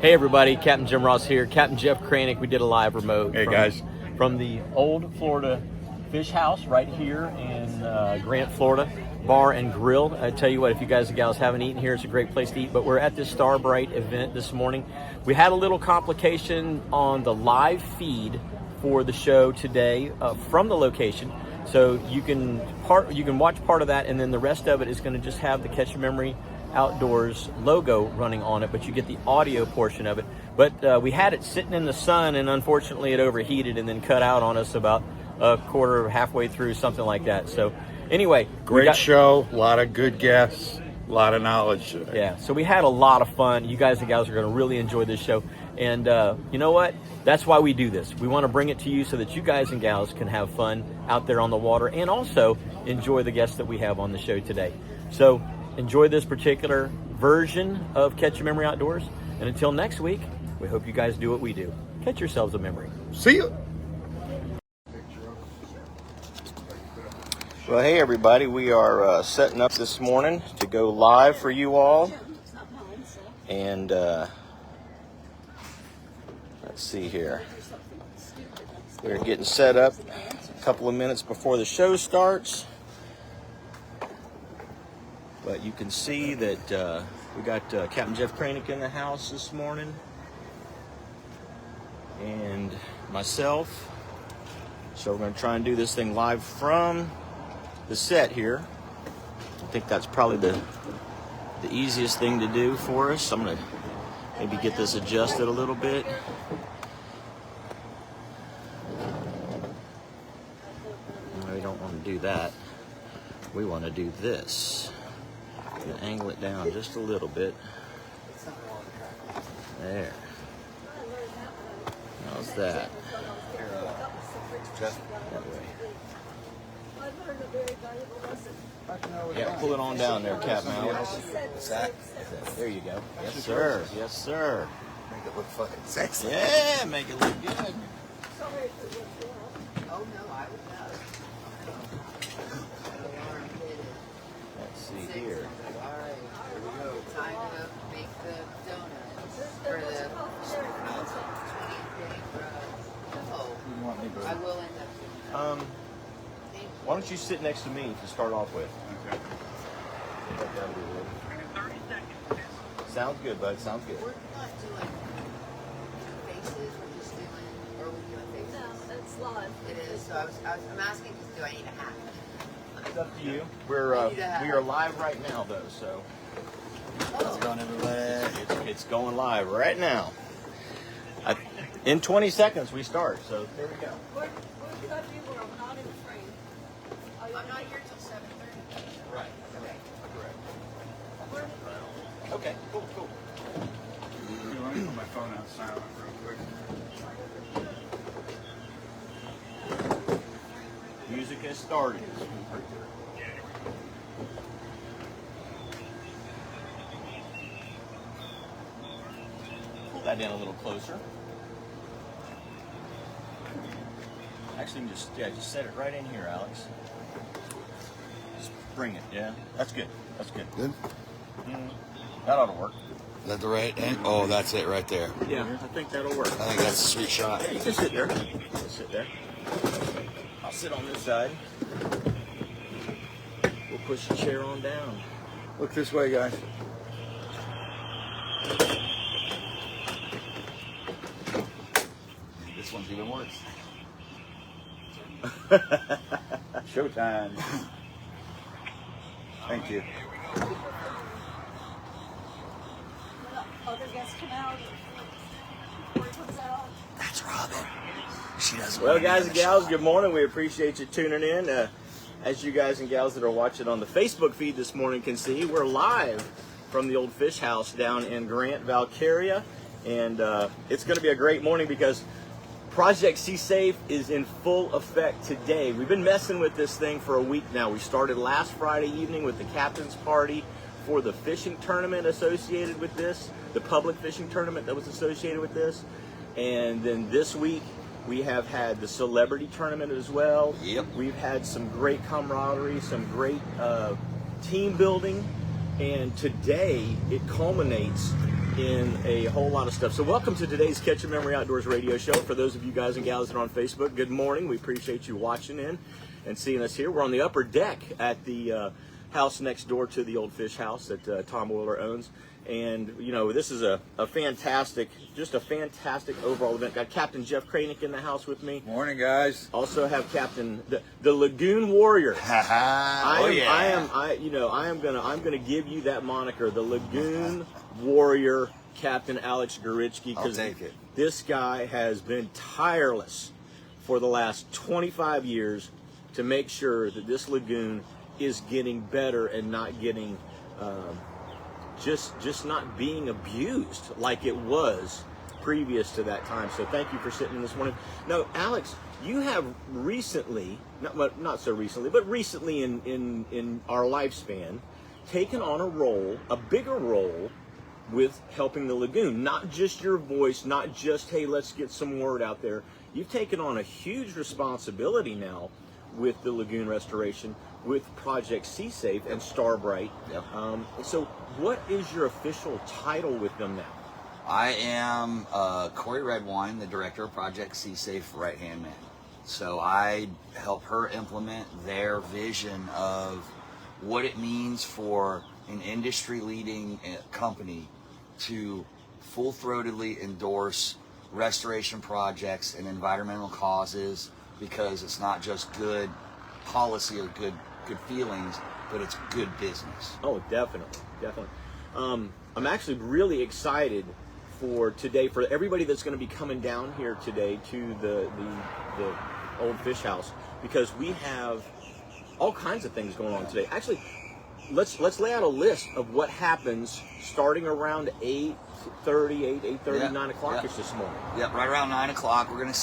Hey everybody, Captain Jim Ross here. Captain Jeff Kraynik. We did a live remote. Hey guys. From the old Florida fish house right here in Grant, Florida, bar and grill. I tell you what, if you guys and gals haven't eaten here, it's a great place to eat. But we're at this Starbrite event this morning. We had a little complication on the live feed for the show today from the location. So you can watch part of that, and then the rest of it is going to just have the Catch Your Memory Outdoors logo running on it, but you get the audio portion of it. But we had it sitting in the sun, and unfortunately it overheated and then cut out on us about a quarter, halfway through, something like that. So anyway, Great show, a lot of good guests, a lot of knowledge today. Yeah, so we had a lot of fun. You guys and gals are going to really enjoy this show. And you know what? That's why we do this. We want to bring it to you so that you guys and gals can have fun out there on the water and also enjoy the guests that we have on the show today. So enjoy this particular version of Catch Your Memory Outdoors. And until next week, we hope you guys do what we do. Catch yourselves a memory. See you. Well, hey everybody, we are setting up this morning to go live for you all. And let's see here. We're getting set up a couple of minutes before the show starts. But you can see that we got Captain Jeff Kraynik in the house this morning. And myself. So we're going to try and do this thing live from the set here. I think that's probably the easiest thing to do for us. I'm going to maybe get this adjusted a little bit. No, we don't want to do that. We want to do this. And angle it down just a little bit. There. How's that? That way. Yeah, pull it on down there, Captain Alex. What's that? There you go. Yes, sir. Yes, sir. Make it look fucking sexy. Yeah, make it look good. Let's see here. Alright, here we go. Time to make the donuts for the 20th. I will end up doing Why don't you sit next to me to start off with? Okay. Sounds good, bud. Sounds good. We're not doing faces, we're just doing, or are we doing faces? No, it's live. It is, so I'm asking, do I need a hat? It's up to you. We are live right now, though, so How's it going, everybody? it's going live right now. In 20 seconds we start, so there we go. Where should I be where I'm not in the frame? I'm not here till 7:30. Right. Okay. Okay. Cool. Let me put my phone on silent real quick. Music has started. Pull that in a little closer. Actually, just set it right in here, Alex. Just bring it, yeah? That's good. Good? That ought to work. Is that the right end? Oh, that's it right there. Yeah, I think that'll work. I think that's a sweet shot. You can sit there. Sit there. I'll sit on this side. We'll push the chair on down. Look this way, guys. This one's even worse. Showtime. Thank you. Other guests come out before he puts that on. That's Robin. She doesn't Well, want to be guys in and the gals, shot. good morning. We appreciate you tuning in. As you guys and gals that are watching on the Facebook feed this morning can see, we're live from the old fish house down in Grant, Valkyria. And it's going to be a great morning because Project Sea Safe is in full effect today. We've been messing with this thing for a week now. We started last Friday evening with the captain's party for the fishing tournament associated with this, the public fishing tournament that was associated with this. And then this week, we have had the celebrity tournament as well. Yep. We've had some great camaraderie, some great team building. And today, it culminates in a whole lot of stuff. So welcome to today's Catch a Memory Outdoors radio show. For those of you guys and gals that are on Facebook, good morning. We appreciate you watching in and seeing us here. We're on the upper deck at the house next door to the old fish house that Tom Willer owns. And, you know, this is a fantastic, just a fantastic overall event. Got Captain Jeff Kraynik in the house with me. Morning, guys. Also have Captain, the Lagoon Warrior. I'm gonna give you that moniker, the Lagoon Warrior, Captain Alex Gorichki, because this guy has been tireless for the last 25 years to make sure that this lagoon is getting better and not getting just not being abused like it was previous to that time. So thank you for sitting in this morning. Now, Alex, you have recently, not so recently, but recently in our lifespan, taken on a bigger role with helping the lagoon. Not just your voice, not just, hey, let's get some word out there. You've taken on a huge responsibility now with the lagoon restoration, with Project Sea Safe and Starbrite. Yep. So what is your official title with them now? I am Corey Redwine, the director of Project Sea Safe right-hand man. So I help her implement their vision of what it means for an industry-leading company to full-throatedly endorse restoration projects and environmental causes, because it's not just good policy or good feelings, but it's good business. Oh, definitely. I'm actually really excited for today, for everybody that's going to be coming down here today to the old fish house, because we have all kinds of things going on today. Actually, let's lay out a list of what happens starting around 8:30, 9 o'clock-ish this morning. Yeah, right around 9 o'clock. We're going to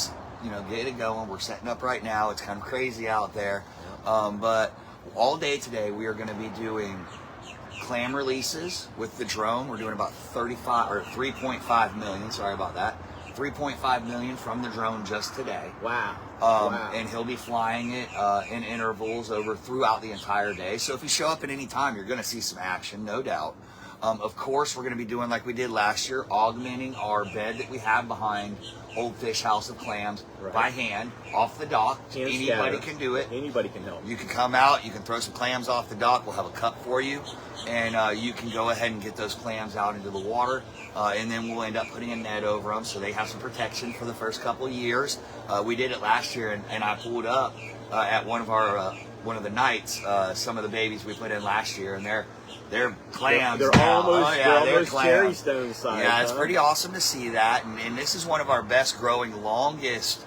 get it going. We're setting up right now. It's kind of crazy out there. But all day today we are going to be doing clam releases with the drone. We're doing about 3.5 million. Sorry about that. 3.5 million from the drone just today. Wow. And he'll be flying it in intervals throughout the entire day. So if you show up at any time, you're going to see some action, no doubt. Of course, we're going to be doing like we did last year, augmenting our bed that we have behind Old Fish House of Clams by hand, off the dock. Anybody can do it. Anybody can help. You can come out, you can throw some clams off the dock. We'll have a cup for you, and you can go ahead and get those clams out into the water, and then we'll end up putting a net over them so they have some protection for the first couple of years. We did it last year, and I pulled up at one of the nights some of the babies we put in last year, and they're clams. They're now. almost cherry stone size. Yeah, it's pretty awesome to see that, and this is one of our best growing, longest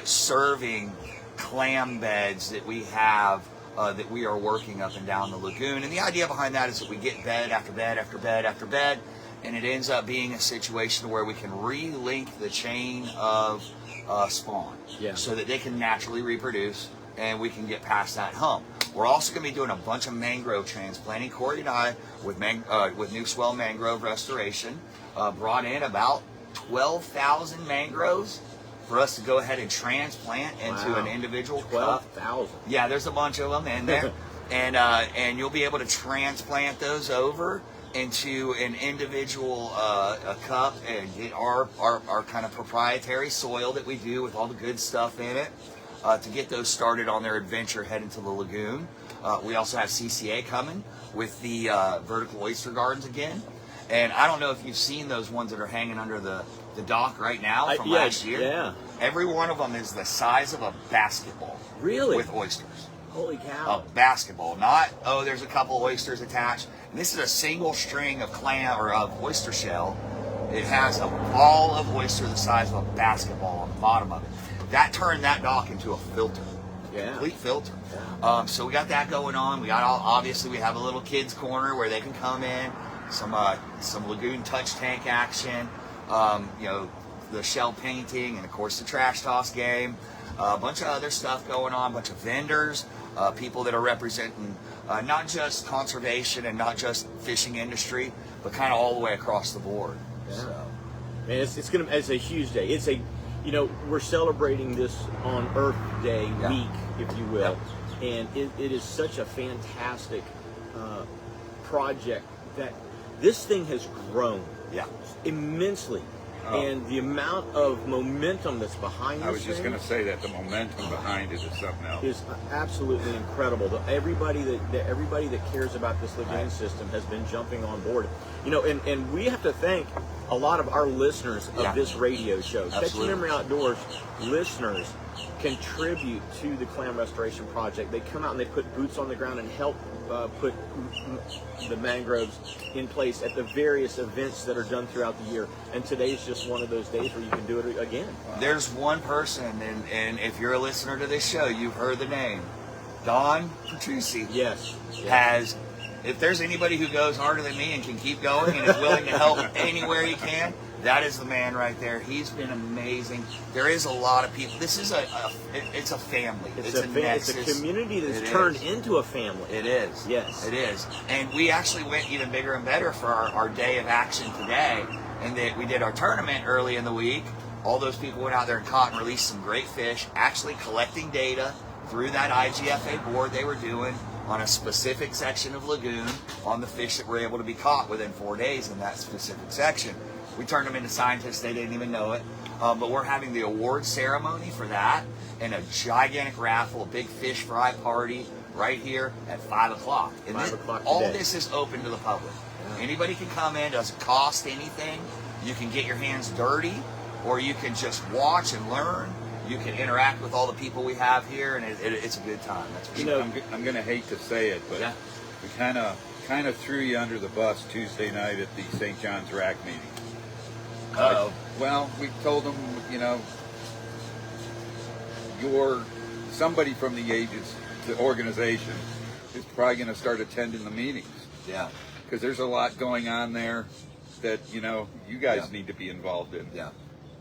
serving clam beds that we have that we are working up and down the lagoon. And the idea behind that is that we get bed after bed after bed after bed, and it ends up being a situation where we can relink the chain of spawn, so that they can naturally reproduce and we can get past that hump. We're also going to be doing a bunch of mangrove transplanting. Corey and I, with New Swell Mangrove Restoration, brought in about 12,000 mangroves for us to go ahead and transplant into an individual cup. 12,000. Yeah, there's a bunch of them in there. And you'll be able to transplant those over into an individual a cup and get our kind of proprietary soil that we do with all the good stuff in it. To get those started on their adventure heading to the lagoon. We also have CCA coming with the vertical oyster gardens again. And I don't know if you've seen those ones that are hanging under the dock right now from last year. Yeah. Every one of them is the size of a basketball. Really? With oysters. Holy cow. A basketball. Not, there's a couple oysters attached. And this is a single string of clam or of oyster shell. It has a ball of oyster the size of a basketball on the bottom of it. That turned that dock into a filter, complete filter. Yeah. So we got that going on. We got obviously we have a little kids corner where they can come in, some lagoon touch tank action, the shell painting, and of course the trash toss game. A bunch of other stuff going on, a bunch of vendors, people that are representing not just conservation and not just fishing industry, but kind of all the way across the board. Yeah. So. Man, it's a huge day. We're celebrating this on Earth Day week, if you will, and it is such a fantastic project that this thing has grown Yeah. immensely. Oh. And the amount of momentum that's behind this I was just thing going to say that the momentum behind it is something else. is absolutely incredible. Everybody that cares about this lagoon Right. system has been jumping on board. You know, and we have to thank a lot of our listeners of Yeah. this radio show. Catch Absolutely. Memory Outdoors listeners contribute to the clam restoration project. They come out and they put boots on the ground and help put the mangroves in place at the various events that are done throughout the year. And today's just one of those days where you can do it again. There's one person, and if you're a listener to this show, you've heard the name. Don Petrucci Yes. has, if there's anybody who goes harder than me and can keep going and is willing to help anywhere he can, that is the man right there. He's been amazing. There is a lot of people. This is it's a family. It's a It's a nexus. community that's It turned is. into a family. It is. Yes. It is. And we actually went even bigger and better for our day of action today. And that we did our tournament early in the week. All those people went out there and caught and released some great fish, actually collecting data through that IGFA board they were doing on a specific section of lagoon on the fish that were able to be caught within 4 days in that specific section. We turned them into scientists. They didn't even know it. But we're having the award ceremony for that and a gigantic raffle, a big fish fry party right here at 5 o'clock. And 5 o'clock all today. this is open to the public. Anybody can come in. Doesn't cost anything. You can get your hands dirty, or you can just watch and learn. You can interact with all the people we have here, and it's a good time. That's for You sure. know, I'm going to hate to say it, but Yeah. we kind of threw you under the bus Tuesday night at the St. John's RAC meeting. Uh-oh. Well, we told them, you know, somebody from the agency, the organization, is probably going to start attending the meetings Yeah. because there's a lot going on there that, you know, you guys Yeah. need to be involved in. Yeah.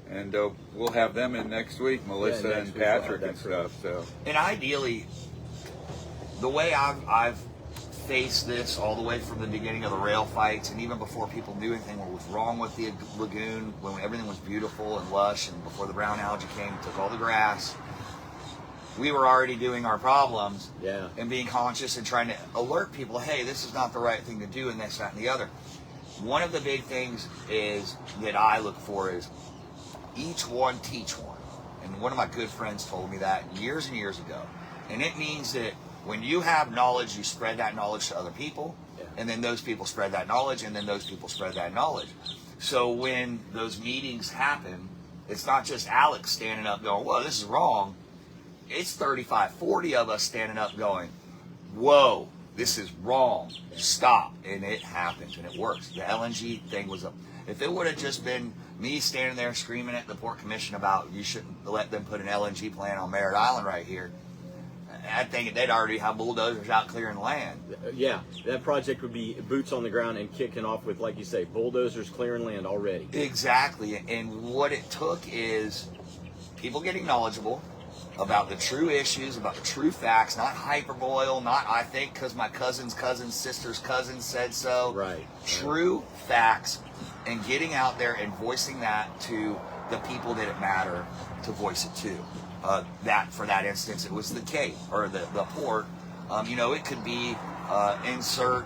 And we'll have them in next week, Melissa next and week we'll have Patrick that and crew. stuff. So And ideally, the way I've faced this all the way from the beginning of the rail fights, and even before people knew anything what was wrong with the lagoon, when everything was beautiful and lush, and before the brown algae came and took all the grass, we were already doing our problems Yeah. and being conscious and trying to alert people, hey, this is not the right thing to do, and this, that, and the other. One of the big things is that I look for is each one teach one. And one of my good friends told me that years and years ago. And it means that when you have knowledge, you spread that knowledge to other people, Yeah. and then those people spread that knowledge, and then those people spread that knowledge. So when those meetings happen, it's not just Alex standing up going, whoa, this is wrong. It's 35, 40 of us standing up going, whoa, this is wrong. Stop. And it happens, and it works. The LNG thing was if it would have just been me standing there screaming at the Port Commission about you shouldn't let them put an LNG plant on Merritt Island right here, I think they'd already have bulldozers out clearing land. Yeah, that project would be boots on the ground and kicking off with, like you say, bulldozers clearing land already. Exactly. And what it took is people getting knowledgeable about the true issues, about the true facts, not hyperboil, not I think because my cousin's sister's cousin said so. Right. True facts, and getting out there and voicing that to the people that it matter to voice it to. That for that instance, it was the Cape or the port. You know, it could be insert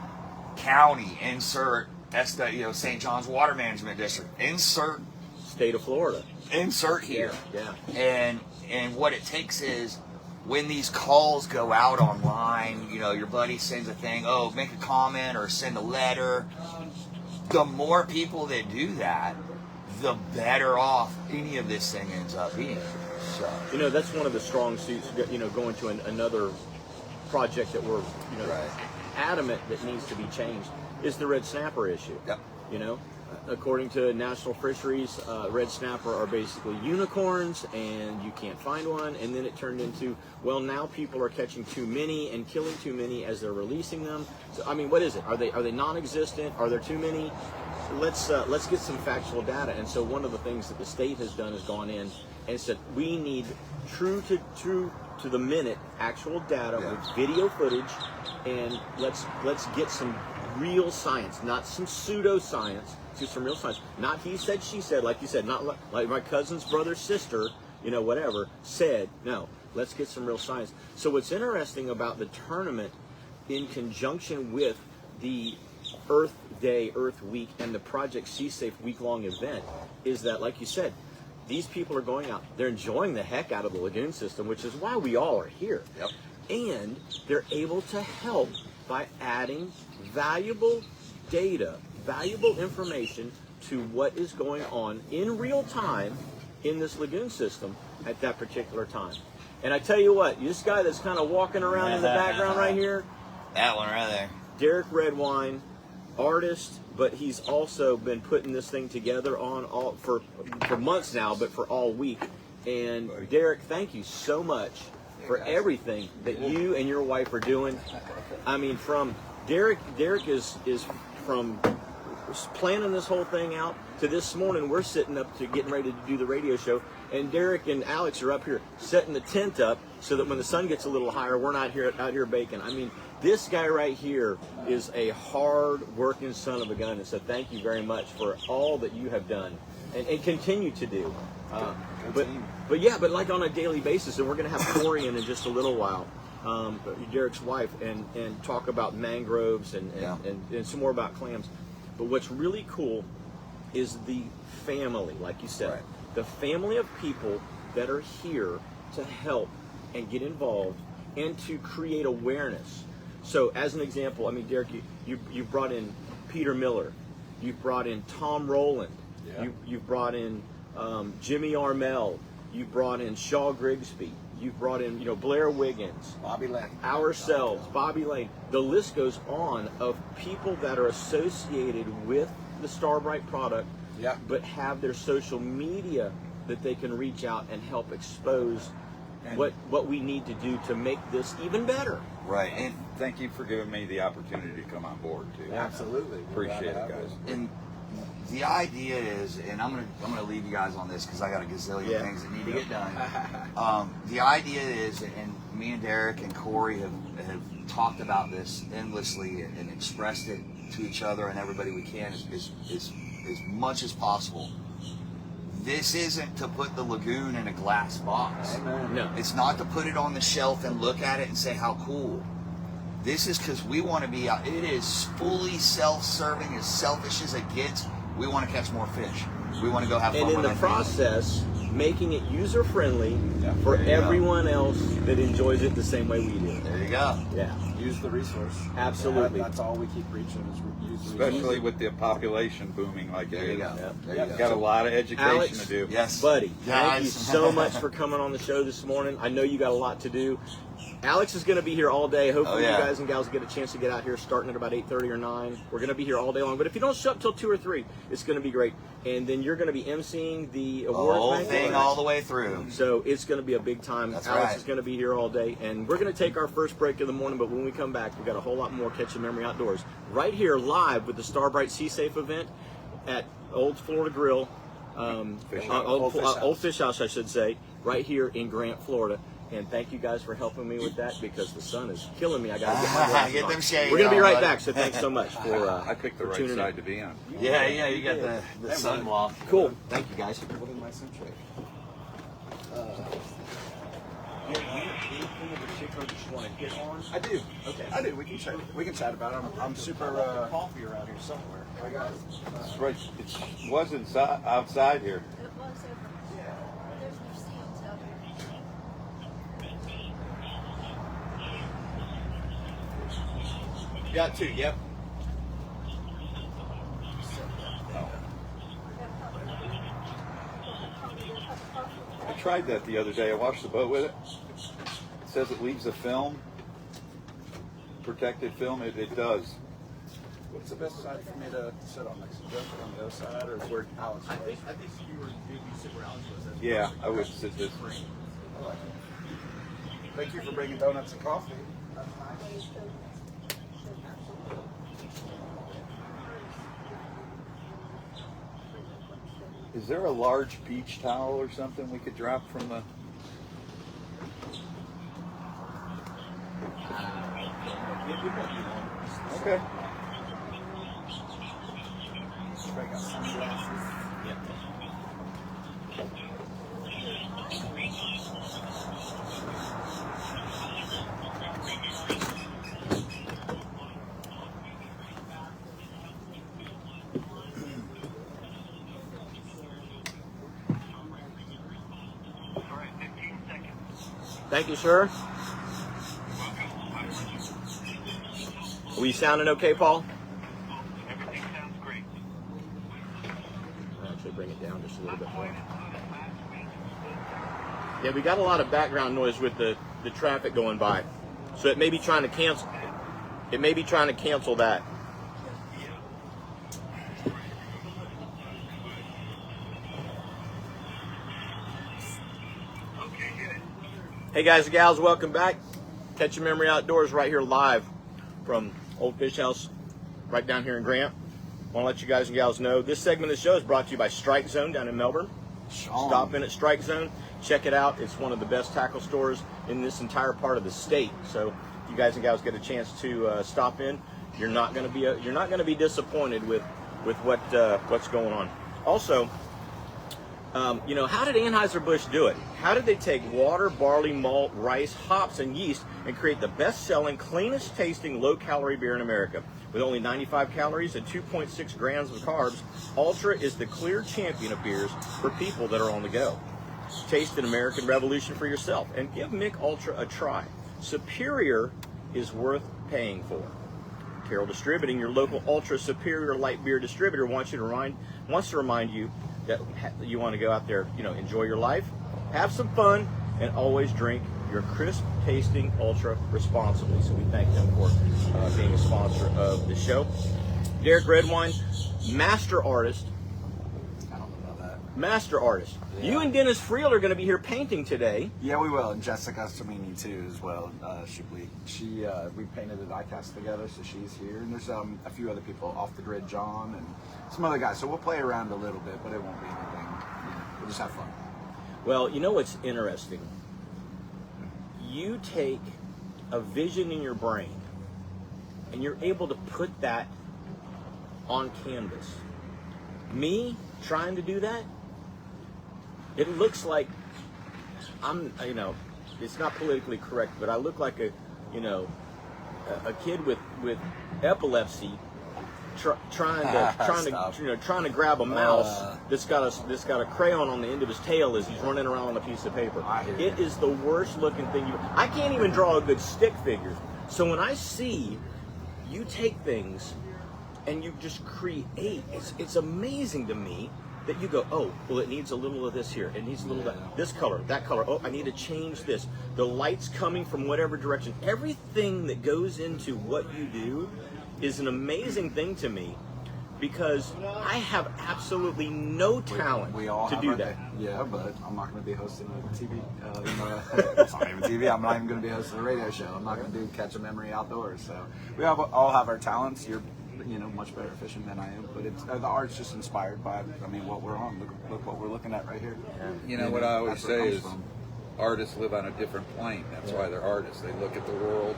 county, insert St. John's Water Management District, insert State of Florida. insert here. Yeah. And what it takes is when these calls go out online, you know, your buddy sends a thing, oh, make a comment or send a letter. The more people that do that, the better off any of this thing ends up being. So, You know, that's one of the strong suits, you know, going to another project that we're, you know, Right. adamant that needs to be changed is the red snapper issue. Yep. You know, according to National Fisheries, red snapper are basically unicorns and you can't find one. And then it turned into, well, now people are catching too many and killing too many as they're releasing them. So, I mean, what is it? Are they non-existent? Are there too many? Let's get some factual data. And so one of the things that the state has done is gone in and said we need true to the minute actual data Yeah. with video footage, and let's get some real science, not some pseudoscience, to some real science. Not he said, she said, like you said, not like my cousin's brother, sister, you know, whatever, said. No, let's get some real science. So what's interesting about the tournament in conjunction with the Earth Day Earth Week and the Project Sea Safe week-long event is that, like you said, these people are going out, they're enjoying the heck out of the lagoon system, which is why we all are here. Yep. And they're able to help by adding valuable data, valuable information to what is going on in real time in this lagoon system at that particular time. And I tell you what, this guy that's kind of walking around in the background right here, That one right there. Derek Redwine, artist, but he's also been putting this thing together on all for months now, but for all week. And Derek, thank you so much for everything that you and your wife are doing. I mean, from Derek is from planning this whole thing out to this morning we're sitting up to getting ready to do the radio show, and Derek and Alex are up here setting the tent up so that when the sun gets a little higher, we're not out here baking. I mean, this guy right here is a hard working son of a gun, and so thank you very much for all that you have done and continue to do. But like on a daily basis, and we're going to have Corey in just a little while, Derek's wife, and talk about mangroves and some more about clams. But what's really cool is the family, like you said, the family of people that are here to help and get involved and to create awareness. So as an example, I mean, Derek, you brought in Peter Miller, you've brought in Tom Rowland, you've brought in Jimmy Armel, you brought in Shaw Grigsby, you've brought in Blair Wiggins, Bobby Lane, ourselves, Bobby Lane. The list goes on of people that are associated with the Starbrite product, but have their social media that they can reach out and help expose what we need to do to make this even better. Right. And Thank you for giving me the opportunity to come on board too. absolutely. Appreciate it, guys. and the idea is, and I'm gonna leave you guys on this because I got a gazillion things that need to get done. The idea is, and me and Derek and Corey have talked about this endlessly and expressed it to each other and everybody we can as much as possible. This isn't to put the lagoon in a glass box. No. It's not to put it on the shelf and look at it and say how cool. This is because we want to be out. It is fully self-serving, as selfish as it gets. We want to catch more fish. We want to go have fun And in with the our process, making it user-friendly for everyone else that enjoys it the same way we do. There you go. Yeah, Use the resource. absolutely. That's all we keep preaching is use the Especially resource. with the population booming like it There you is. go. There you We've go. got a lot of education Alex, to do. Yes, Buddy, thank you Guys. so much for coming on the show this morning. I know you got a lot to do. Alex is going to be here all day. Hopefully Oh, yeah. you guys and gals get a chance to get out here starting at about 8:30 or 9. We're going to be here all day long. But if you don't show up till 2 or 3, it's going to be great. And then you're going to be emceeing the The awards whole banquet. thing all the way through. So it's going to be a big time. That's Alex right. is going to be here all day. And we're going to take our first break of the morning. But when we come back, we've got a whole lot more Catch a Memory Outdoors. Right here live with the Starbrite Sea Safe event at Old Florida Grill. Old Fish House, I should say. Right here in Grant, Florida. And thank you guys for helping me with that because the sun is killing me. I got to get my glasses Get on. them shades We're going to be on, right buddy. back. So thanks so much for I picked the for right tuning side in. to be on. Yeah, you got the sunblock. Cool. Thank you guys. What in my century? Anything in particular that you want to hit on? I do. Okay. I do. We can chat. We can chat about it. I'm super. Coffee around here somewhere. I got it. It's right. It was inside, outside here. It was over. Yeah. There's no seals out here. Got two. Yep. I tried that the other day. I washed the boat with it. It says it leaves a film, protected film. It does. What's the best side for me to sit on? Like, suggest it on the other side, or where Alex was? I think you were sit where Alex was. Yeah, I would sit this. I like it. Thank you for bringing donuts and coffee. Is there a large beach towel or something we could drop from the? Okay. I got sunglasses. Thank you, sir. Are we sounding okay, Paul? Everything sounds great. I'll actually bring it down just a little bit more. Yeah, we got a lot of background noise with the traffic going by. So it may be trying to cancel. It may be trying to cancel that. Hey guys and gals, welcome back. Catch Your Memory Outdoors right here live from Old Fish House right down here in Grant. I want to let you guys and gals know this segment of the show is brought to you by Strike Zone down in Melbourne. Stop in at Strike Zone, check it out. It's one of the best tackle stores in this entire part of the state. So if you guys and gals get a chance to stop in, you're not going to be disappointed with what's going on. Also, you know, how did Anheuser-Busch do it? How did they take water, barley, malt, rice, hops, and yeast and create the best-selling, cleanest-tasting, low-calorie beer in America? With only 95 calories and 2.6 grams of carbs, Ultra is the clear champion of beers for people that are on the go. Taste an American Revolution for yourself and give Mick Ultra a try. Superior is worth paying for. Carroll Distributing, your local Ultra Superior light beer distributor, wants to remind you that you want to go out there, you know, enjoy your life, have some fun, and always drink your crisp tasting Ultra responsibly. So we thank them for being a sponsor of the show. Derek Redwine, master artist. I don't know about that. Master artist. Yeah. You and Dennis Friel are going to be here painting today. Yeah, we will. And Jessica Samini too, as well. We painted a die cast together, so she's here. And there's a few other people, Off the Grid John, and some other guys. So we'll play around a little bit, but it won't be anything. You know, we'll just have fun. Well, you know what's interesting? You take a vision in your brain, and you're able to put that on canvas. Me trying to do that, it looks like you know, it's not politically correct, but I look like a kid with epilepsy trying to grab a mouse that's got a crayon on the end of his tail as he's running around on a piece of paper. It is the worst looking thing I can't even draw a good stick figure. So when I see you take things and you just create, it's amazing to me that you go, oh, well, it needs a little of this here. It needs a little of that, this color, that color. Oh, I need to change this. The light's coming from whatever direction. Everything that goes into what you do is an amazing thing to me, because I have absolutely no talent to do that. Yeah, but I'm not going to be hosting a TV. It's not even TV. I'm not even going to be hosting a radio show. I'm not going to do Catch a Memory Outdoors. So we all have our talents. You're much better at fishing than I am, but it's the art's just inspired by, what we're on. Look what we're looking at right here. You know what I always say is artists live on a different plane. That's why they're artists. They look at the world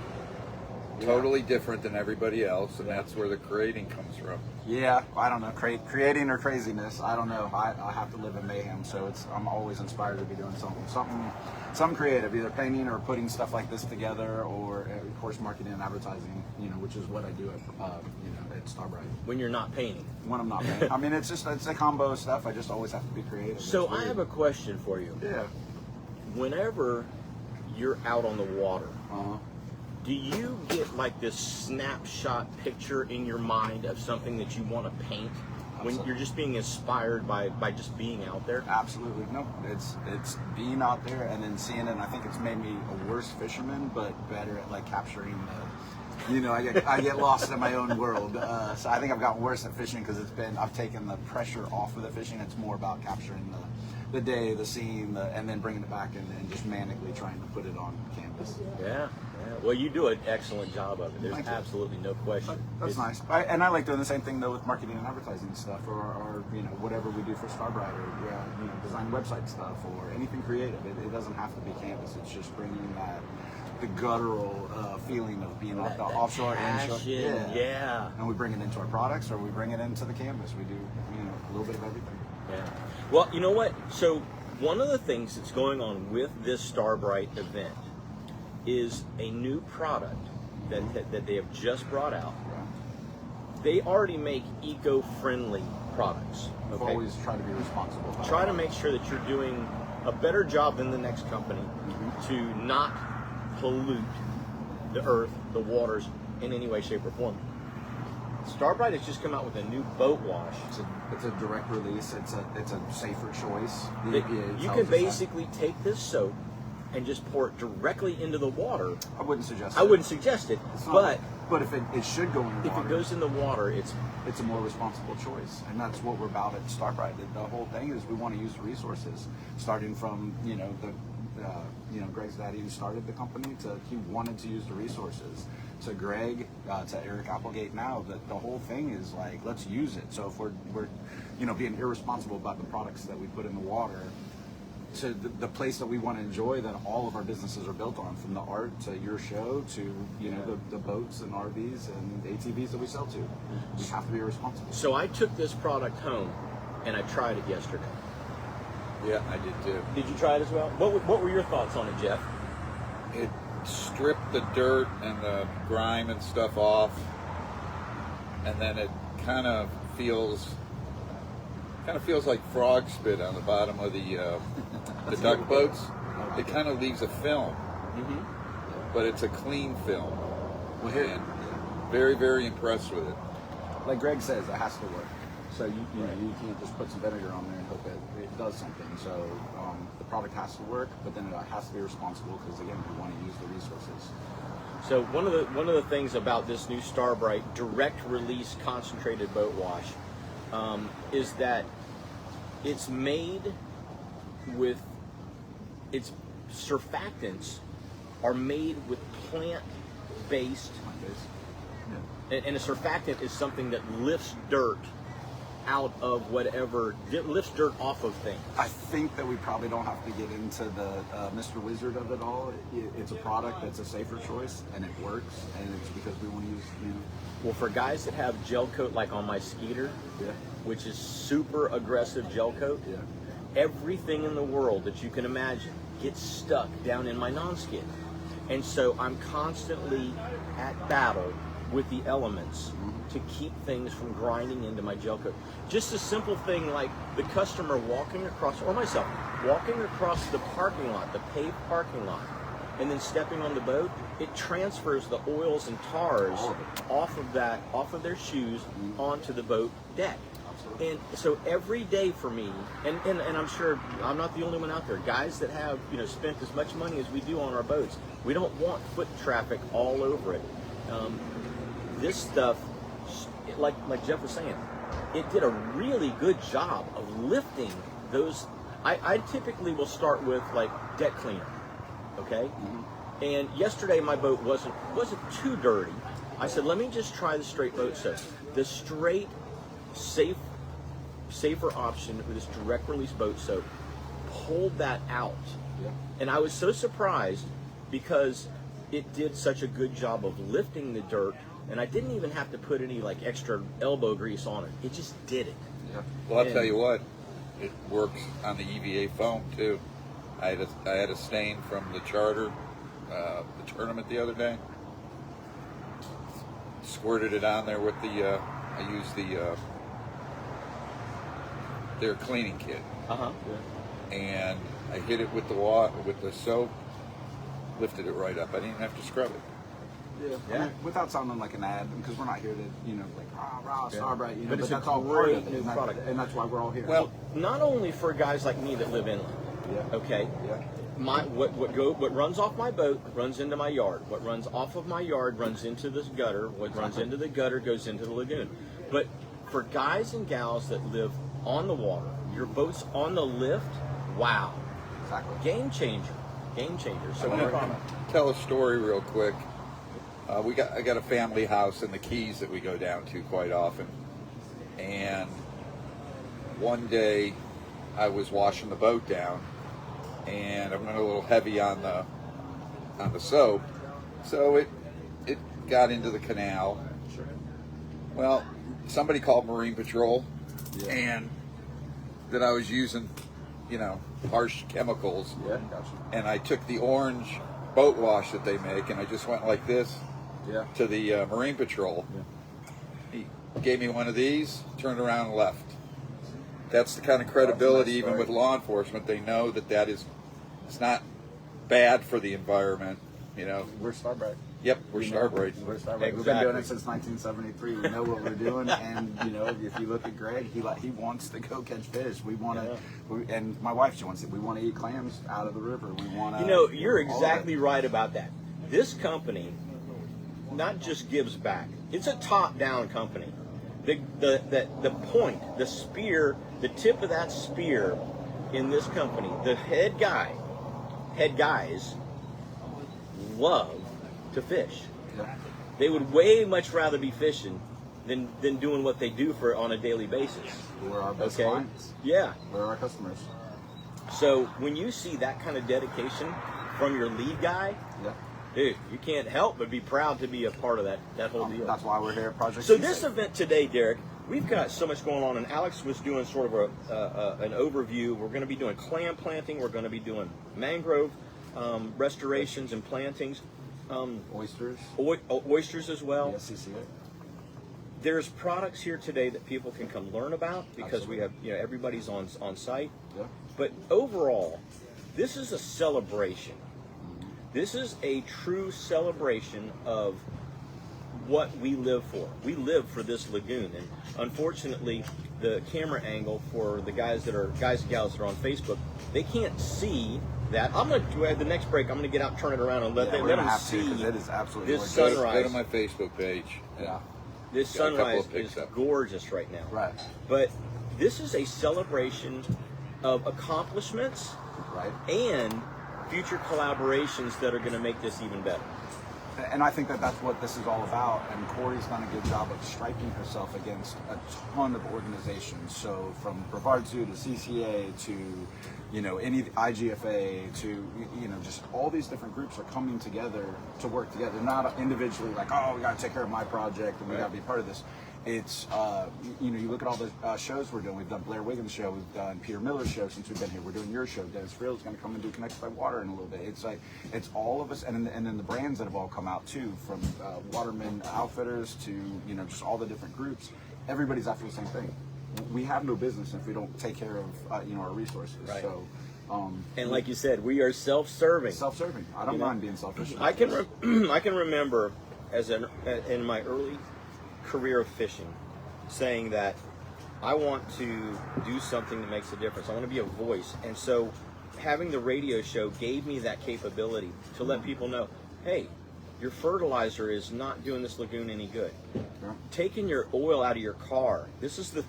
totally different than everybody else, and that's where the creating comes from. Yeah, I don't know, creating or craziness. I don't know. I have to live in mayhem, so I'm always inspired to be doing something creative, either painting or putting stuff like this together, or of course marketing and advertising. Which is what I do at Starbrite. When you're not painting. When I'm not painting. It's a combo of stuff. I just always have to be creative. So I have a question for you. Yeah. Whenever you're out on the water, do you get like this snapshot picture in your mind of something that you want to paint? When you're just being inspired by just being out there? Absolutely. No, it's being out there and then seeing it, and I think it's made me a worse fisherman, but better at like capturing the, I get lost in my own world. So I think I've gotten worse at fishing because I've taken the pressure off of the fishing. It's more about capturing the day, the scene, and then bringing it back and just manically trying to put it on canvas. Yeah. Well, you do an excellent job of it. There's absolutely no question. That's nice. I like doing the same thing though with marketing and advertising stuff, or whatever we do for Starbrite, or design website stuff, or anything creative. It doesn't have to be canvas. It's just bringing the guttural feeling of being offshore and inshore. Yeah. And we bring it into our products, or we bring it into the canvas. We do a little bit of everything. Yeah. Well, you know what? So one of the things that's going on with this Starbrite event is a new product that they have just brought out. They already make eco-friendly products. I've always tried to be responsible. Try to make sure that you're doing a better job than the next company to not pollute the earth, the waters, in any way, shape, or form. Starbrite has just come out with a new boat wash. It's a direct release. It's a safer choice. The That EPA you tells can us basically take this soap and just pour it directly into the water. that. I wouldn't suggest. I wouldn't suggest it, It's not, but but if it should go in the if water, it goes in the water, it's it's a more responsible choice, and that's what we're about at Starbrite. The whole thing is we want to use the resources, starting from Greg's daddy who started the company he wanted to use the resources. To Greg, to Eric Applegate now, that the whole thing is like, let's use it. So if we're being irresponsible about the products that we put in the water, to the place that we want to enjoy, that all of our businesses are built on, from the art to your show to the boats and RVs and ATVs that we sell to. We have to be responsible. so I took this product home and I tried it yesterday. Yeah, I did too. Did you try it as well? What were your thoughts on it, Jeff? It stripped the dirt and the grime and stuff off, and then it kind of feels like frog spit on the bottom of the duck boats. It kind of leaves a film, but it's a clean film. And very, very impressed with it. Like Greg says, it has to work. So you can't just put some vinegar on there and hope it does something. So the product has to work, but then it has to be responsible, because again, we want to use the resources. So one of the things about this new Starbrite direct release concentrated boat wash is that it's made with its surfactants are made with plant-based, and a surfactant is something that lifts dirt out of whatever, lifts dirt off of things. I think that we probably don't have to get into the Mr. Wizard of it all. It's a product that's a safer choice, and it works, and it's because we want to use, Well, for guys that have gel coat, like on my Skeeter, which is super aggressive gel coat, everything in the world that you can imagine gets stuck down in my non-skid. And so I'm constantly at battle with the elements to keep things from grinding into my gel coat. Just a simple thing like the customer walking across, or myself, walking across the parking lot, the paved parking lot, and then stepping on the boat, it transfers the oils and tars off of their shoes onto the boat deck. And so every day for me, and I'm sure I'm not the only one out there, guys that have spent as much money as we do on our boats, we don't want foot traffic all over it. This stuff, like Jeff was saying, it did a really good job of lifting those. I typically will start with like deck cleaner, okay? And yesterday my boat wasn't too dirty. I said, let me just try the straight boat soap. The straight, safer option with this direct release boat soap pulled that out. And I was so surprised because it did such a good job of lifting the dirt, and I didn't even have to put any like extra elbow grease on it. It just did it. Well, I'll tell you what, it works on the EVA foam too. I had a stain from the charter, the tournament the other day. Squirted it on there with the, I used their cleaning kit. And I hit it with the water, with the soap, lifted it right up. I didn't even have to scrub it. I mean, without sounding like an ad, because we're not here to, rah, Starbrite, But it's that's a all part great of it, new product. and that's why we're all here. Well, Not only for guys like me that live inland, okay? What runs off my boat runs into my yard. What runs off of my yard runs into this gutter. What runs into the gutter goes into the lagoon. But for guys and gals that live on the water, your boat's on the lift, wow. Exactly. Game changer. So I want to tell a story real quick. I got a family house in the Keys that we go down to quite often. And one day I was washing the boat down, and I went a little heavy on the soap, so it got into the canal. Well, somebody called Marine Patrol, and that I was using, harsh chemicals. And I took the orange boat wash that they make, and I just went like this to the Marine Patrol. He gave me one of these, turned around and left. that's the kind of credibility, even with law enforcement. They know that it's not bad for the environment. You know, We're Starbrite. Yep, we're Starbrite. We're Starbrite. We've been doing it since 1973. We know what we're doing, and you know, if you look at Greg, he wants to go catch fish. We want to, and my wife, she wants it. We want to eat clams out of the river. We want to. You know, you're exactly right about that. This company not just gives back; it's a top-down company. The point, the spear, the tip of that spear in this company, the head guys love to fish. Yeah. They would way much rather be fishing than doing what they do on a daily basis. We're our best clients. Yeah. We're our customers. So when you see that kind of dedication from your lead guy, Yeah. dude, you can't help but be proud to be a part of that whole deal. That's why we're here at Project. So this event today, Derek, we've got so much going on, and Alex was doing sort of an overview. We're going to be doing clam planting. We're going to be doing mangrove restorations and plantings. Oysters. Oysters as well. Yeah, CCA. There's products here today that people can come learn about because we have, everybody's on site. Yeah. But overall, this is a celebration. This is a true celebration of what we live for. We live for this lagoon, and unfortunately, the camera angle for the guys and gals that are on Facebook, they can't see that. I'm gonna the next break. I'm gonna get out, and turn it around, and let them see. Because it is absolutely this gorgeous. sunrise. Go to my Facebook page. Yeah. This Got a couple sunrise of pics is up. gorgeous right now. Right. But this is a celebration of accomplishments Right. and future collaborations that are going to make this even better. And I think that's what this is all about. And Corey's done a good job of striking herself against a ton of organizations. So from Brevard Zoo to CCA to, any IGFA to, just all these different groups are coming together to work together. Not individually like, oh, we got to take care of my project and we got to be part of this. It's, you look at all the shows we're doing. We've done Blair Wiggins' show. We've done Peter Miller's show since we've been here. We're doing your show. Dennis Frill's going to come and do Connected by Water in a little bit. It's like, it's all of us. And then the brands that have all come out too, from Waterman Outfitters to, just all the different groups. Everybody's after the same thing. We have no business if we don't take care of, our resources. Right. So, And like you said, we are self-serving. Self-serving. I don't mind being selfish. I can remember in my early career of fishing saying that I want to do something that makes a difference. I want to be a voice. And so having the radio show gave me that capability to let people know, hey, your fertilizer is not doing this lagoon any good. Yeah. Taking your oil out of your car. This is a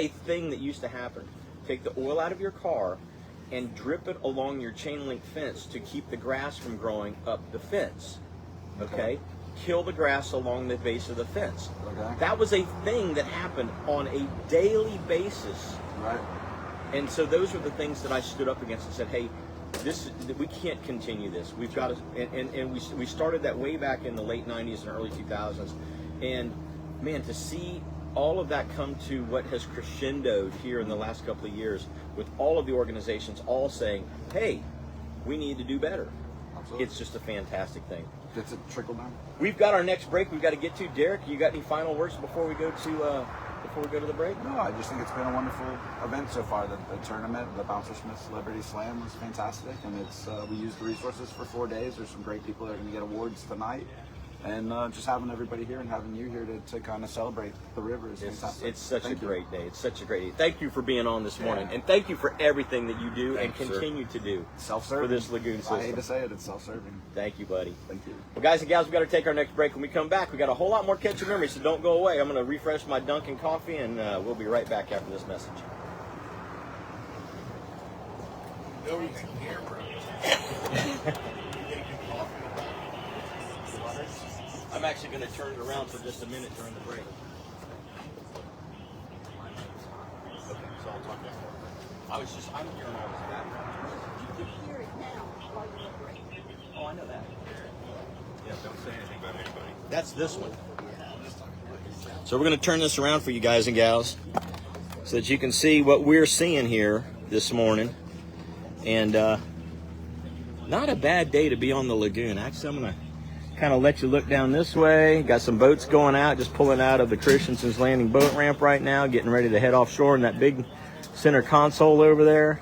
thing that used to happen. Take the oil out of your car and drip it along your chain link fence to keep the grass from growing up the fence. Okay? Kill the grass along the base of the fence. Okay. That was a thing that happened on a daily basis. Right. And so those were the things that I stood up against and said, hey, we can't continue this. We've got to, and we started that way back in the late 90s and early 2000s. And man, to see all of that come to what has crescendoed here in the last couple of years with all of the organizations all saying, hey, we need to do better. Absolutely. It's just a fantastic thing. It's a trickle down. We've got our next break we've got to get to. Derek, you got any final words before we go to the break? No, I just think it's been a wonderful event so far. The tournament, the Bouncer Smith Celebrity Slam was fantastic, and it's we used the resources for 4 days. There's some great people that are going to get awards tonight, and just having everybody here and having you here to kind of celebrate the river is fantastic. It's such a great day. It's such a great day. Thank you for being on this morning, and thank you for everything that you do and continue to do Self-serving. for this lagoon system. I hate to say it, it's self-serving. Thank you, buddy. Thank you. Well, guys and gals, we've got to take our next break. When we come back, we got a whole lot more catching memories, so don't go away. I'm going to refresh my Dunkin' coffee, and we'll be right back after this message. I'm actually going to turn it around for just a minute during the break. Okay, so I'll talk about it. I'm hearing all this background. You can hear it now while you're at break. Oh, I know that. Yeah, don't say anything about anybody. That's this one. So we're going to turn this around for you guys and gals so that you can see what we're seeing here this morning. And not a bad day to be on the lagoon. Actually, I'm going to kind of let you look down this way. Got some boats going out, just pulling out of the Christensen's Landing boat ramp right now, getting ready to head offshore. And that big center console over there.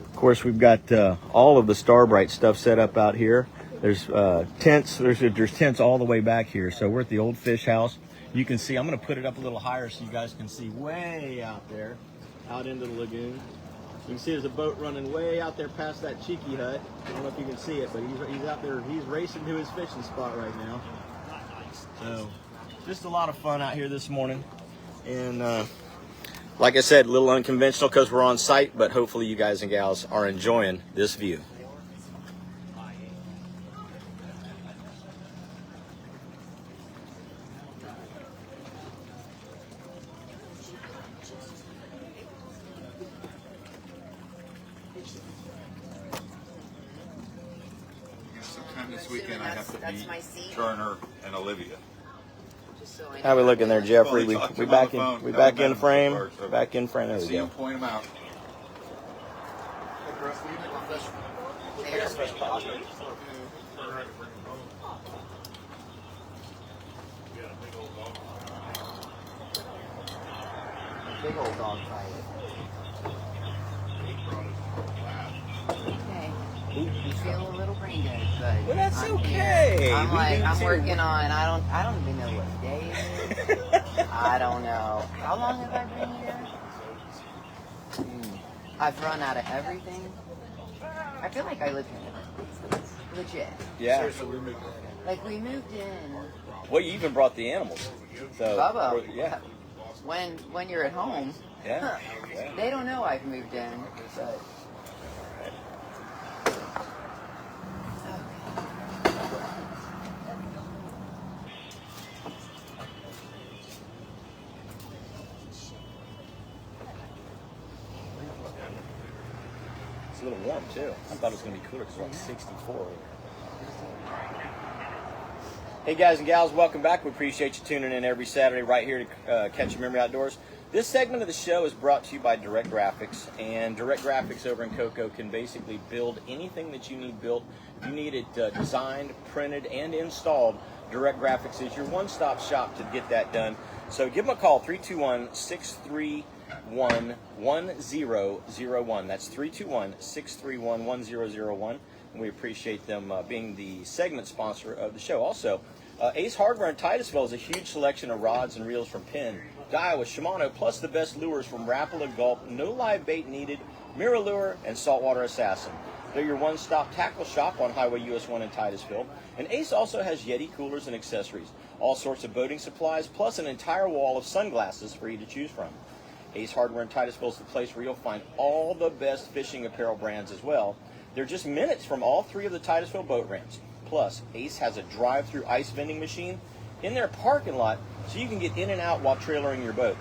Of course, we've got all of the Starbrite stuff set up out here. There's tents. There's tents all the way back here. So we're at the old fish house. You can see, I'm going to put it up a little higher so you guys can see way out there, out into the lagoon. You can see there's a boat running way out there past that cheeky hut. I don't know if you can see it, but he's out there. He's racing to his fishing spot right now. So just a lot of fun out here this morning. And like I said, a little unconventional because we're on site, but hopefully you guys and gals are enjoying this view. Sometime this weekend I have to That's meet my seat. Turner and Olivia. Just so I How we know. looking there, Jeffrey? Well, We they talked to we him back on the in phone. we No, back I met in him so frame. far, so- Back in frame. There we See go. him, point him out. Big old dog fight. Okay. You feel a little brain dead, but Well, that's I'm okay. Here. I'm We like, do I'm too. working on. I don't even know what day it is. I don't know. How long have I been here? I've run out of everything. I feel like I live here. Legit. Yeah. Like we moved in. Well, you even brought the animals. So Bubba. yeah. When you're at home. Yeah. Yeah. They don't know I've moved in, but. It's a little warm too. I thought it was going to be cooler because it's like 64. Hey guys and gals, welcome back. We appreciate you tuning in every Saturday right here to Catch Your Memory Outdoors. This segment of the show is brought to you by Direct Graphics, and Direct Graphics over in Cocoa can basically build anything that you need built. If you need it designed, printed, and installed, Direct Graphics is your one-stop shop to get that done. So give them a call, 321-631-1001. That's 321-631-1001. And we appreciate them being the segment sponsor of the show. Also, Ace Hardware in Titusville is a huge selection of rods and reels from Penn, Daiwa, Shimano, plus the best lures from Rapala, Gulp, no live bait needed, Mirror Lure, and Saltwater Assassin. They're your one-stop tackle shop on Highway US 1 in Titusville. And Ace also has Yeti coolers and accessories, all sorts of boating supplies, plus an entire wall of sunglasses for you to choose from. Ace Hardware in Titusville is the place where you'll find all the best fishing apparel brands as well. They're just minutes from all three of the Titusville boat ramps. Plus, Ace has a drive-through ice vending machine in their parking lot so you can get in and out while trailering your boat.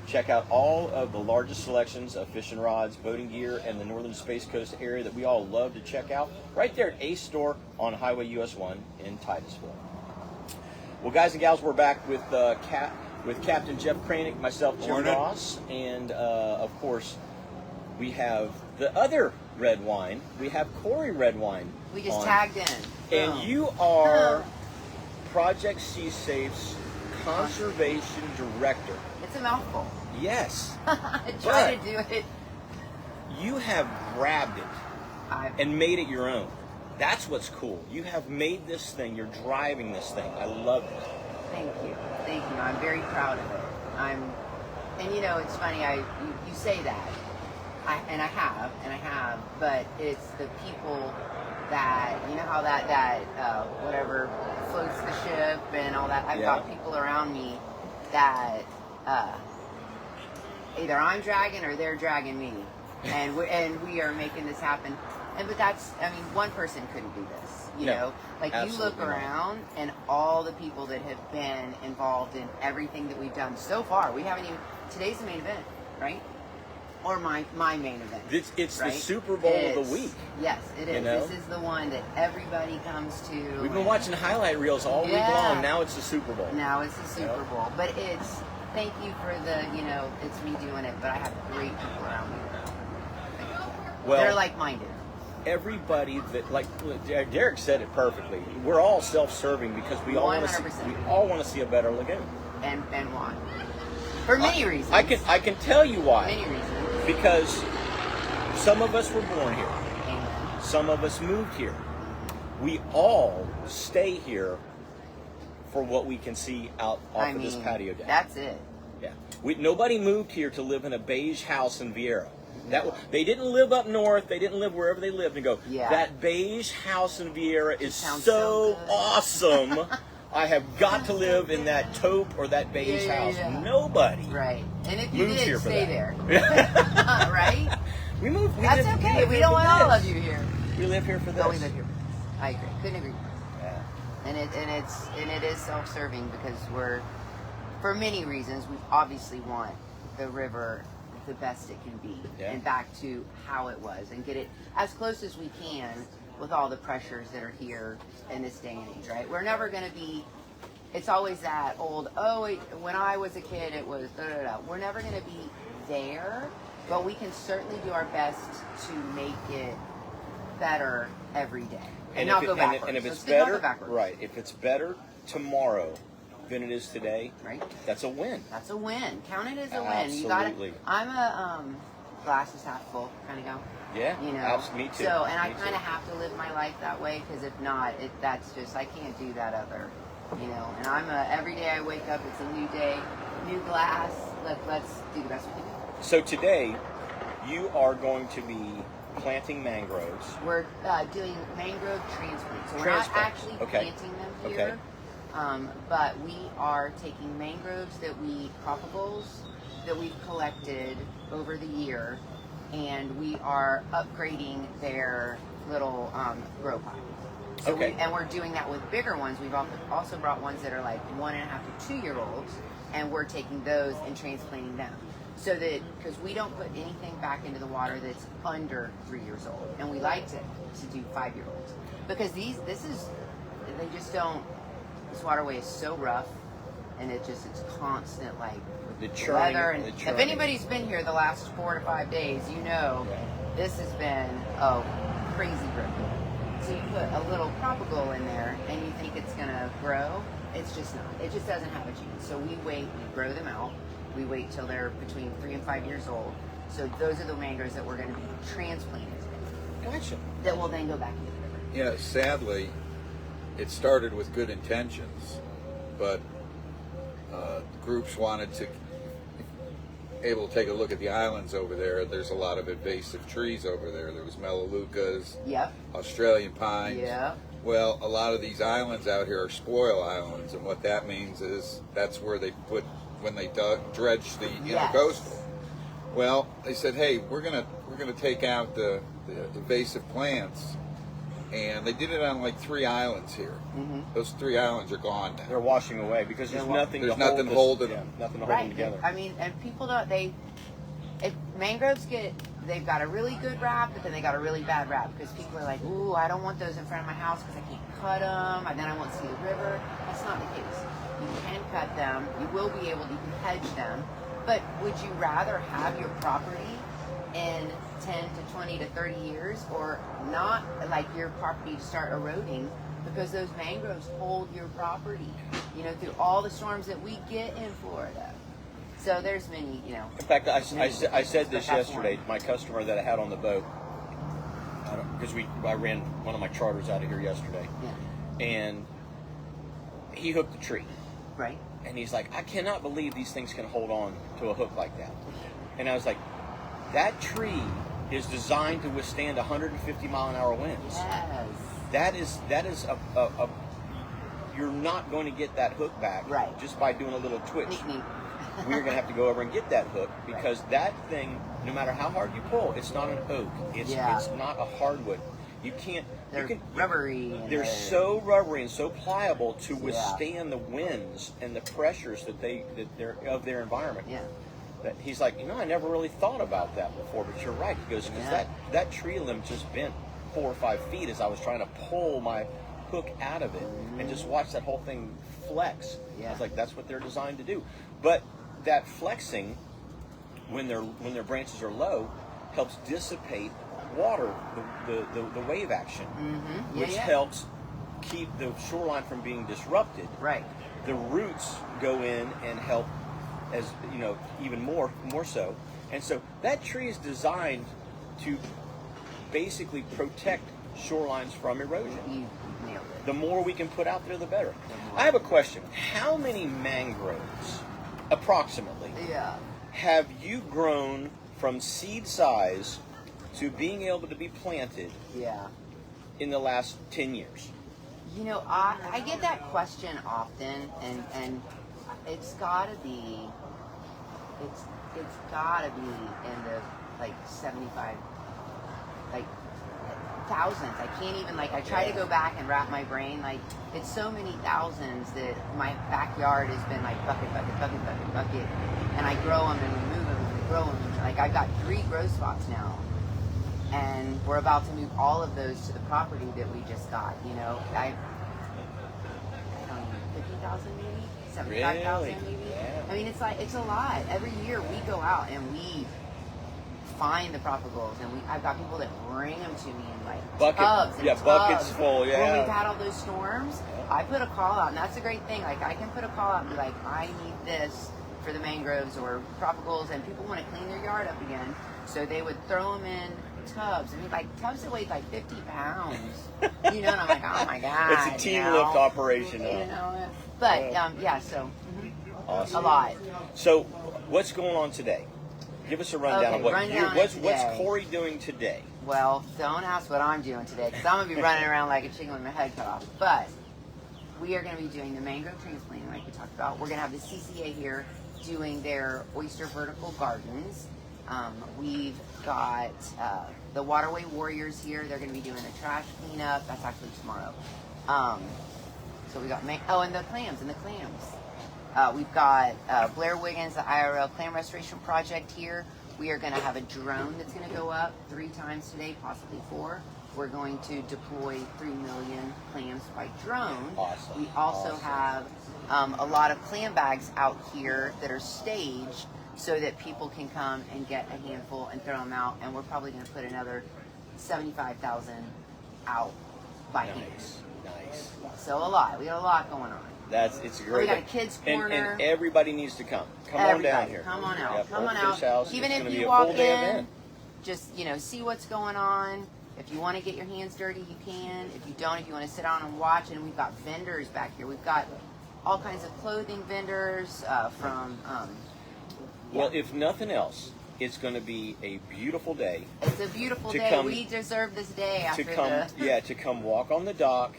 Check out all of the largest selections of fishing rods, boating gear, and the Northern Space Coast area that we all love to check out right there at Ace Store on Highway US 1 in Titusville. Well, guys and gals, we're back with Captain Jeff Kraynik, myself, Jim Morning. Ross, and of course, we have the other red wine. We have Corey Red Wine. We just on. tagged in. And Boom. you are Project Sea Safe's Conservation Director. It's a mouthful. Yes. I try to do it. You have grabbed it I, and made it your own. That's what's cool. You have made this thing. You're driving this thing. I love it. Thank you. Thank you. I'm very proud of it. And you know, it's funny, you say that. I have, but it's the people that, you know how that whatever floats the ship and all that. I've got people around me that either I'm dragging or they're dragging me, and we are making this happen. But that's, I mean, one person couldn't do this, you know. Like you look around and all the people that have been involved in everything that we've done so far. We haven't even. Today's the main event, right? Or my main event. It's right? the Super Bowl of the week. Yes, it is. You know? This is the one that everybody comes to. We've been watching highlight reels all week long. Now it's the Super Bowl. Now it's the Super Bowl. But it's, thank you for the, you know, it's me doing it, but I have great people around me. Well, they're like-minded. Everybody that, like Derek said it perfectly, we're all self-serving because we all want to see, 100%. we all want to see a better lagoon. And why? For many reasons. I can tell you why. Many reasons. Because some of us were born here. Amen. Some of us moved here. We all stay here for what we can see out off of this patio deck. That's it. Yeah. Nobody moved here to live in a beige house in Vieira. They didn't live up north. They didn't live wherever they lived and go, that beige house in Vieira is so awesome. I have got to live in that taupe or that beige house. Nobody. Right. And if you moved did, here for stay that. there. Right? We moved. That's okay. We don't want all of you here. We live here for this. No, we live here. I agree. Couldn't agree more. Yeah. And it is self-serving because for many reasons, we obviously want the river the best it can be and back to how it was and get it as close as we can with all the pressures that are here in this day and age, right? We're never going to be, it's always that old, when I was a kid, it was da-da-da. We're never going to be there, but we can certainly do our best to make it better every day and not go backwards. And if it's better, right, if it's better tomorrow than it is today, right? That's a win. That's a win. Count it as a win. Absolutely. You gotta, I'm a glass is half full kind of go. Yeah, you know. Me too. So, and I kind of have to live my life that way because if not, that's just I can't do that other, you know. And every day I wake up, it's a new day, new glass. Let's do the best we can. So today, you are going to be planting mangroves. We're doing mangrove transplants. So we're not actually planting them here. But we are taking mangroves tropical that we've collected over the year, and we are upgrading their little grow pot. So we're doing that with bigger ones. We've also brought ones that are like 1.5 to 2 year olds, and we're taking those and transplanting them. So that, because we don't put anything back into the water that's under 3 years old, and we like to do 5 year olds because they just don't. This waterway is so rough, and it's constant like the weather. And if anybody's been here the last 4 to 5 days, you know this has been crazy river. So you put a little tropical in there, and you think it's gonna grow. It's just not. It just doesn't have a chance. So we wait. We grow them out. We wait till they're between 3 and 5 years old. So those are the mangroves that we're going to be transplanted today. Gotcha. That will then go back into the river. Yeah, sadly, it started with good intentions, but groups wanted to able to take a look at the islands over there. There's a lot of invasive trees over there. There was melaleucas, Australian pines. Yeah. Well, a lot of these islands out here are spoil islands, and what that means is that's where they put when they dredge the intercoastal. Well, they said, hey, we're gonna take out the invasive plants, and they did it on like 3 islands here. Mm-hmm. Those 3 islands are gone now. They're washing away because there's nothing holding them. Nothing to hold them together. I mean, and people don't. If mangroves they've got a really good rap, but then they got a really bad rap because people are like, ooh, I don't want those in front of my house because I can't cut them, and then I won't see the river. That's not the case. You can cut them. You will be able to. You can hedge them. But would you rather have your property in 10 to 20 to 30 years, or not, like your property to start eroding because those mangroves hold your property, through all the storms that we get in Florida. So there's many, In fact, I said this yesterday to my customer that I had on the boat, because I ran one of my charters out of here yesterday, and he hooked the tree. Right. And he's like, I cannot believe these things can hold on to a hook like that. And I was like, that tree is designed to withstand 150-mile-an-hour winds. Yes. That is a you're not going to get that hook back just by doing a little twitch. We're going to have to go over and get that hook because that thing, no matter how hard you pull, it's not an oak. It's not a hardwood. You can't. They're rubbery. They're so rubbery and so pliable to withstand the winds and the pressures that they're of their environment. Yeah. That he's like, I never really thought about that before, but you're right. He goes, because that tree limb just bent 4 or 5 feet as I was trying to pull my hook out of it and just watch that whole thing flex. I was like, that's what they're designed to do. But that flexing, when their branches are low, helps dissipate water, the wave action, which helps keep the shoreline from being disrupted. Right. The roots go in and help, as even more so, And so that tree is designed to basically protect shorelines from erosion. You nailed it. The more we can put out there, the better. I have a question. How many mangroves, approximately, Yeah. have you grown from seed size to being able to be planted Yeah. in the last 10 years? You know, I get that question often, and it's gotta be, it's gotta be in the like 75, like thousands. I can't even I try to go back and wrap my brain. Like, it's so many thousands that my backyard has been like bucket, and I grow them and remove them and grow them. Like, I've got 3 grow spots now, and we're about to move all of those to the property that we just got. You know, I don't know, 50,000 maybe, 75,000 Really? maybe. Yeah. I mean, it's a lot. Every year we go out and we find the propagals, and I've got people that bring them to me in tubs and tubs. Buckets full, yeah. When we've had all those storms, I put a call out, and that's a great thing. Like, I can put a call out and be like, I need this for the mangroves or propagals, and people want to clean their yard up again, so they would throw them in tubs. I mean, like tubs that weighed like 50 pounds. You know, and I'm like, oh my god. It's a team lift operation. You know, but yeah, so Awesome. a lot. So, what's going on today? Give us a rundown of what's Corey doing today. Well, don't ask what I'm doing today, because I'm gonna be running around like a chicken with my head cut off. But we are gonna be doing the mangrove transplanting, like we talked about. We're gonna have the CCA here doing their oyster vertical gardens. We've got the waterway warriors here. They're gonna be doing the trash cleanup. That's actually tomorrow. So we got and the clams. We've got Blair Wiggins, the IRL Clam Restoration Project here. We are going to have a drone that's going to go up 3 times today, possibly 4. We're going to deploy 3 million clams by drone. Awesome. We also have a lot of clam bags out here that are staged so that people can come and get a handful and throw them out. And we're probably going to put another 75,000 out by hand. Nice. So a lot. We got a lot going on. It's great. We got a kids corner. And everybody needs to come. Come on down here. Come on out. Yep, Come on Fish out. House. Even It's if gonna be you a walk full day in, event. just see what's going on. If you want to get your hands dirty, you can. If you don't, if you want to sit down and watch, and we've got vendors back here. We've got all kinds of clothing vendors from. Well, if nothing else, it's going to be a beautiful day. It's a beautiful day. We deserve this day after to come walk on the dock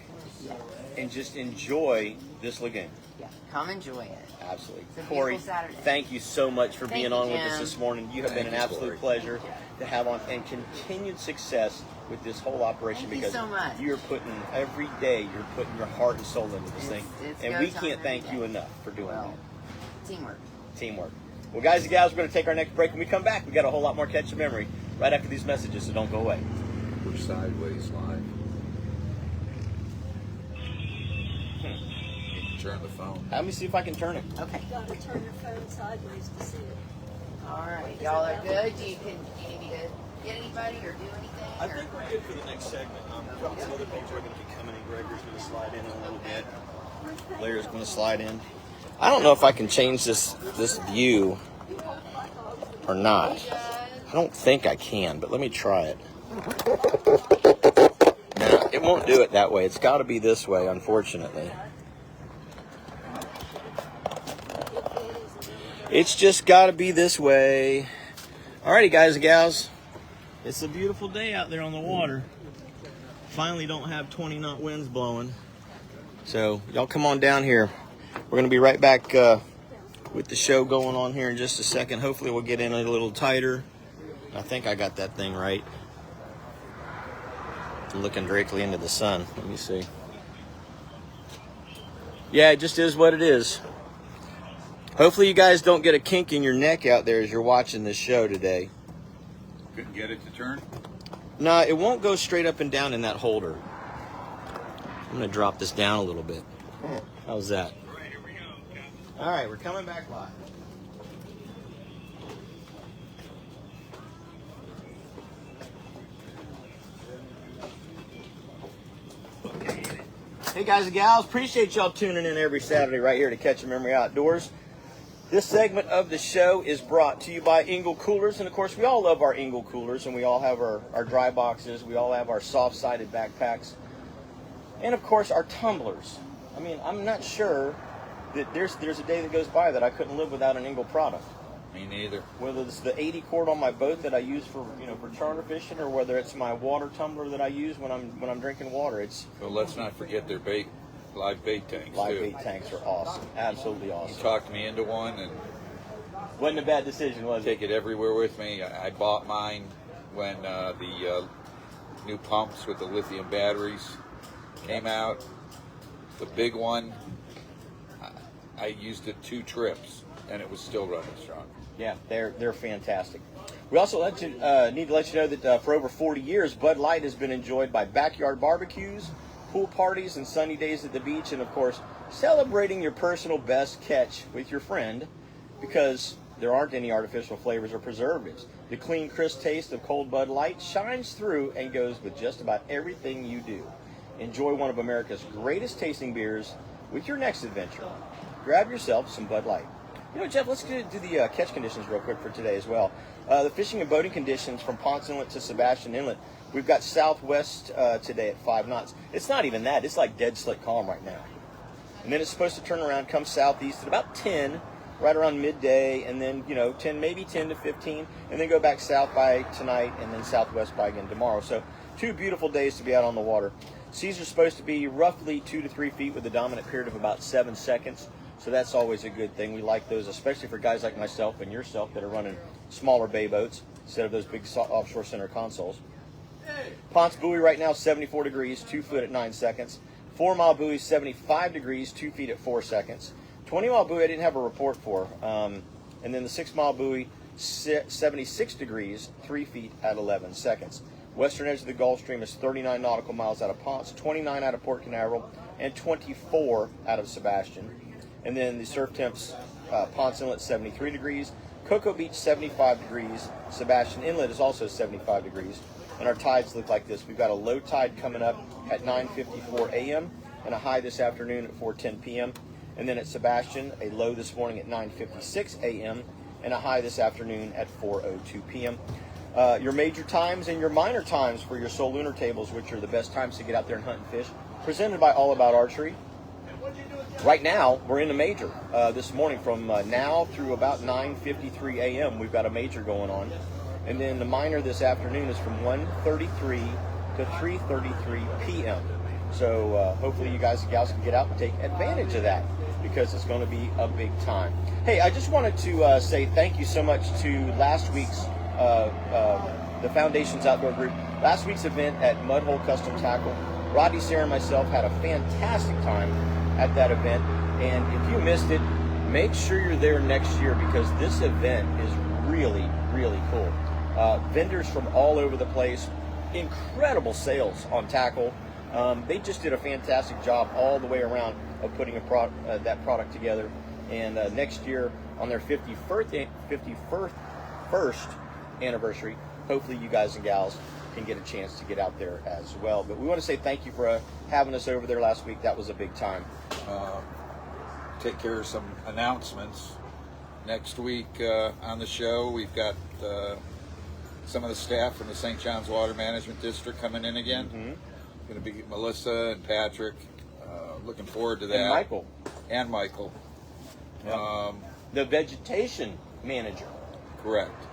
and just enjoy this lagoon. Yeah, come enjoy it. Absolutely. It's a Corey, beautiful Saturday. thank you so much for being on with us Jim. this morning. You have been an absolute pleasure to have on, and continued success with this whole operation. Thank you because so much. you're putting every day, you're putting your heart and soul into this thing, and we can't thank you enough for doing that. Teamwork. Well, guys and gals, we're going to take our next break. When we come back, we got a whole lot more Catch the Memory right after these messages, so don't go away. We're sideways live. Turn the phone. Let me see if I can turn it. Okay. You gotta turn your phone sideways to see it. All right. Y'all are good? Do you need me to get anybody or do anything? I think we're good for the next segment. Probably some other people are going to be coming in. Gregor's going to slide in a little bit. Blair's going to slide in. I don't know if I can change this view or not. I don't think I can, but let me try it. No, it won't do it that way. It's got to be this way, unfortunately. It's just got to be this way. Alrighty, guys and gals. It's a beautiful day out there on the water. Finally don't have 20-knot winds blowing. So y'all come on down here. We're going to be right back with the show going on here in just a second. Hopefully we'll get in a little tighter. I think I got that thing right. I'm looking directly into the sun. Let me see. Yeah, it just is what it is. Hopefully you guys don't get a kink in your neck out there as you're watching this show today. Couldn't get it to turn? No, it won't go straight up and down in that holder. I'm going to drop this down a little bit. How's that? All right, here we go. All right, we're coming back live. Hey guys and gals, appreciate y'all tuning in every Saturday right here to Catch a Memory Outdoors. This segment of the show is brought to you by Engel Coolers. And of course, we all love our Engel Coolers, and we all have our dry boxes. We all have our soft-sided backpacks. And of course, our tumblers. I mean, I'm not sure that there's a day that goes by that I couldn't live without an Engel product. Me neither. Whether it's the 80 quart on my boat that I use for charter fishing, or whether it's my water tumbler that I use when I'm drinking water. So let's not forget their live bait tanks. Live too. bait tanks are awesome, absolutely awesome. You talked me into one, and Wasn't a bad decision, was it? take it everywhere with me. I bought mine when the new pumps with the lithium batteries came out. The big one, I used it 2 trips, and it was still running strong. Yeah, they're fantastic. We also need to let you know that for over 40 years, Bud Light has been enjoyed by backyard barbecues, pool parties, and sunny days at the beach, and of course, celebrating your personal best catch with your friend, because there aren't any artificial flavors or preservatives. The clean, crisp taste of cold Bud Light shines through and goes with just about everything you do. Enjoy one of America's greatest tasting beers with your next adventure. Grab yourself some Bud Light. You know, Jeff, let's do the catch conditions real quick for today as well. The fishing and boating conditions from Ponce Inlet to Sebastian Inlet. We've got southwest today at 5 knots. It's not even that. It's like dead slick calm right now. And then it's supposed to turn around, come southeast at about 10, right around midday, and then, 10, maybe 10 to 15, and then go back south by tonight, and then southwest by again tomorrow. So 2 beautiful days to be out on the water. Seas are supposed to be roughly 2 to 3 feet with a dominant period of about 7 seconds. So that's always a good thing. We like those, especially for guys like myself and yourself that are running smaller bay boats instead of those big offshore center consoles. Ponce buoy right now 74 degrees, 2 foot at 9 seconds. 4 mile buoy 75 degrees, 2 feet at 4 seconds. 20 mile buoy I didn't have a report for. And then the 6 mile buoy 76 degrees, 3 feet at 11 seconds. Western edge of the Gulf Stream is 39 nautical miles out of Ponce, 29 out of Port Canaveral, and 24 out of Sebastian. And then the surf temps, Ponce Inlet 73 degrees, Cocoa Beach 75 degrees, Sebastian Inlet is also 75 degrees. And our tides look like this. We've got a low tide coming up at 9:54 a.m. and a high this afternoon at 4:10 p.m. And then at Sebastian, a low this morning at 9:56 a.m. and a high this afternoon at 4:02 p.m. Your major times and your minor times for your Soul Lunar tables, which are the best times to get out there and hunt and fish, presented by All About Archery. Right now, we're in the major. This morning from now through about 9:53 a.m., we've got a major going on. And then the minor this afternoon is from 1:33 to 3:33 p.m. So hopefully you guys and gals can get out and take advantage of that, because it's going to be a big time. Hey, I just wanted to say thank you so much to last week's, the Foundation's Outdoor Group, last week's event at Mudhole Custom Tackle. Rodney, Sarah, and myself had a fantastic time at that event. And if you missed it, make sure you're there next year, because this event is really, really cool. Vendors from all over the place, incredible sales on tackle. They just did a fantastic job all the way around of putting that product together. And next year, on their 51st anniversary, hopefully you guys and gals can get a chance to get out there as well. But we want to say thank you for having us over there last week. That was a big time. Take care of some announcements. Next week on the show, we've got some of the staff from the St. John's Water Management District coming in again. Mm-hmm. Going to be Melissa and Patrick. Looking forward to that. And Michael. Yep. The vegetation manager. Correct.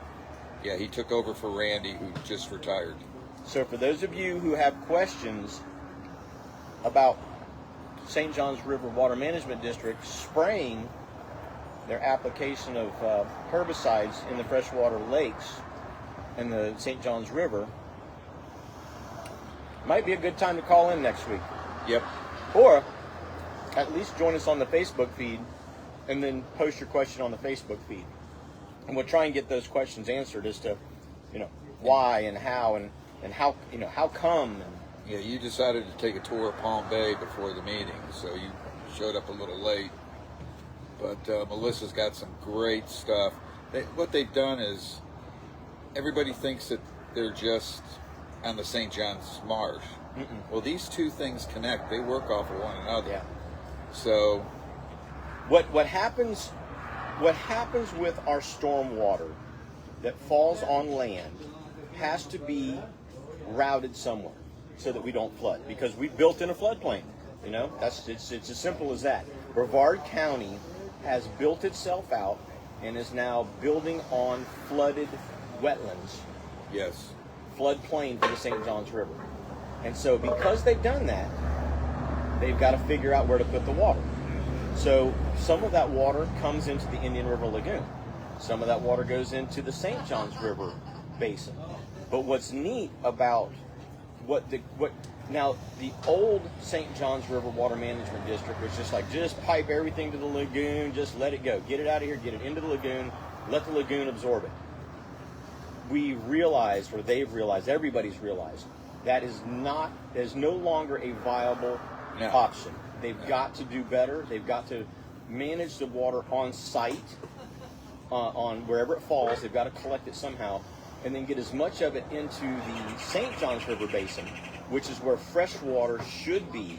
Yeah, he took over for Randy, who just retired. So for those of you who have questions about St. John's River Water Management District spraying their application of herbicides in the freshwater lakes in the St. John's River, might be a good time to call in next week. Yep. Or at least join us on the Facebook feed and then post your question on the Facebook feed. And we'll try and get those questions answered as to, why and how and how, how come. Yeah, you decided to take a tour of Palm Bay before the meeting, so you showed up a little late. But Melissa's got some great stuff. What they've done is, everybody thinks that they're just on the St. John's Marsh. Mm-mm. Well, these two things connect. They work off of one another. Yeah. So what happens what happens with our storm water that falls on land has to be routed somewhere so that we don't flood, because we built in a floodplain. You know, it's as simple as that. Brevard County has built itself out and is now building on flooded wetlands, Yes. floodplain for the St. Johns River. And so because they've done that, they've got to figure out where to put the water. So some of that water comes into the Indian River Lagoon. Some of that water goes into the St. Johns River basin. But what's neat about now the old St. Johns River Water Management District was just pipe everything to the lagoon, just let it go. Get it out of here, get it into the lagoon, let the lagoon absorb it. We realized, or they've realized, everybody's realized, that is no longer a viable option. They've got to do better. They've got to manage the water on site, on wherever it falls. They've got to collect it somehow, and then get as much of it into the St. Johns River Basin, which is where fresh water should be.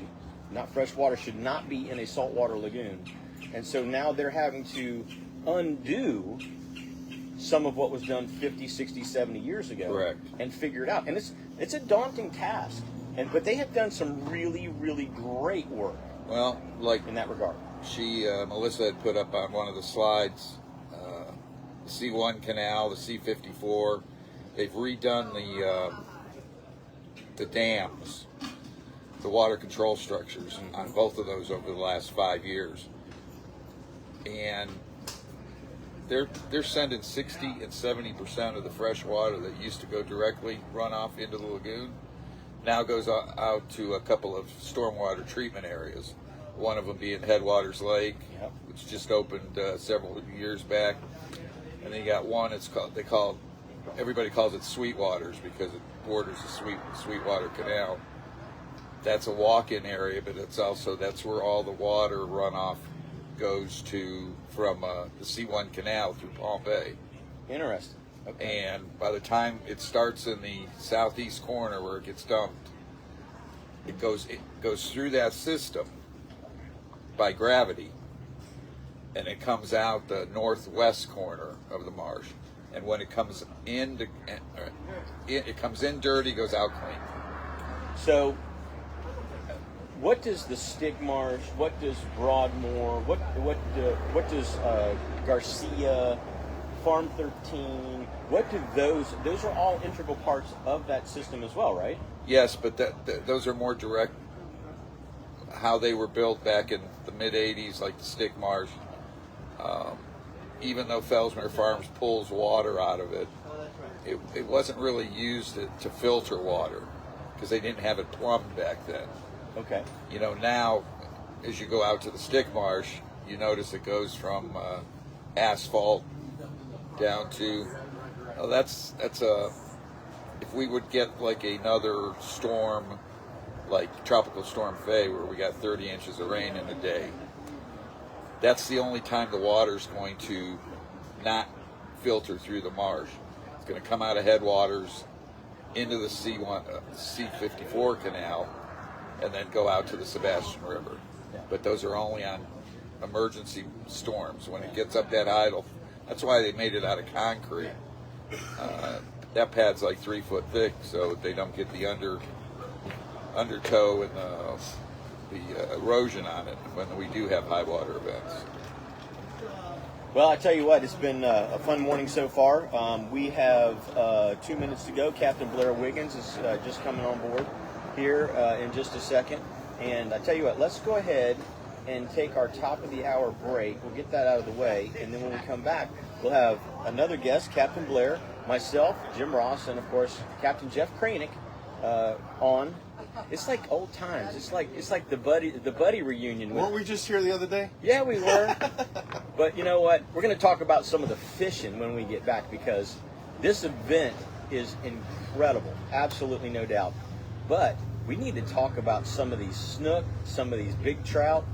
Fresh water should not be in a saltwater lagoon. And so now they're having to undo some of what was done 50, 60, 70 years ago. Correct. And figure it out. And it's a daunting task. But they have done some really, really great work. Well, like in that regard. Melissa had put up on one of the slides, the C1 canal, the C54. They've redone the dams, the water control structures on both of those over the last 5 years, and they're sending 60 and 70% of the fresh water that used to go directly run off into the lagoon now goes out to a couple of stormwater treatment areas. One of them being Headwaters Lake, which just opened several years back, and then you got one. Everybody calls it Sweetwaters because it borders the Sweetwater Canal. That's a walk-in area, but that's where all the water runoff goes to from the C1 canal through Palm Bay. Interesting. Okay. And by the time it starts in the southeast corner where it gets dumped, it goes through that system by gravity, and it comes out the northwest corner of the marsh. And when it comes in, it comes in dirty, goes out clean. So, what does the Stick Marsh? What does Broadmoor? What does Garcia? Farm 13, what do those are all integral parts of that system as well, right? Yes, but those are more direct, how they were built back in the mid-'80s, like the Stick Marsh. Even though Felsmere Farms pulls water out of it, it wasn't really used to filter water because they didn't have it plumbed back then. Okay. You know, now, as you go out to the Stick Marsh, you notice it goes from asphalt down to if we would get like another storm like Tropical Storm Faye where we got 30 inches of rain in a day, that's the only time the water's going to not filter through the marsh. It's going to come out of Headwaters into the C54 canal and then go out to the Sebastian River. But those are only on emergency storms. When it gets up that high, that's why they made it out of concrete. That pad's like 3 foot thick, so they don't get the undertow and the erosion on it when we do have high water events. Well, I tell you what, it's been a fun morning so far. We have 2 minutes to go. Captain Blair Wiggins is just coming on board here in just a second. And I tell you what, let's go ahead and take our top of the hour break. We'll get that out of the way, and then when we come back, we'll have another guest, Captain Blair, myself, Jim Ross, and of course Captain Jeff Kraynik on. It's like old times. It's like the buddy reunion. Weren't we just here the other day? Yeah, we were. But you know what? We're going to talk about some of the fishing when we get back, because this event is incredible. Absolutely no doubt. But we need to talk about some of these snook, some of these big trout,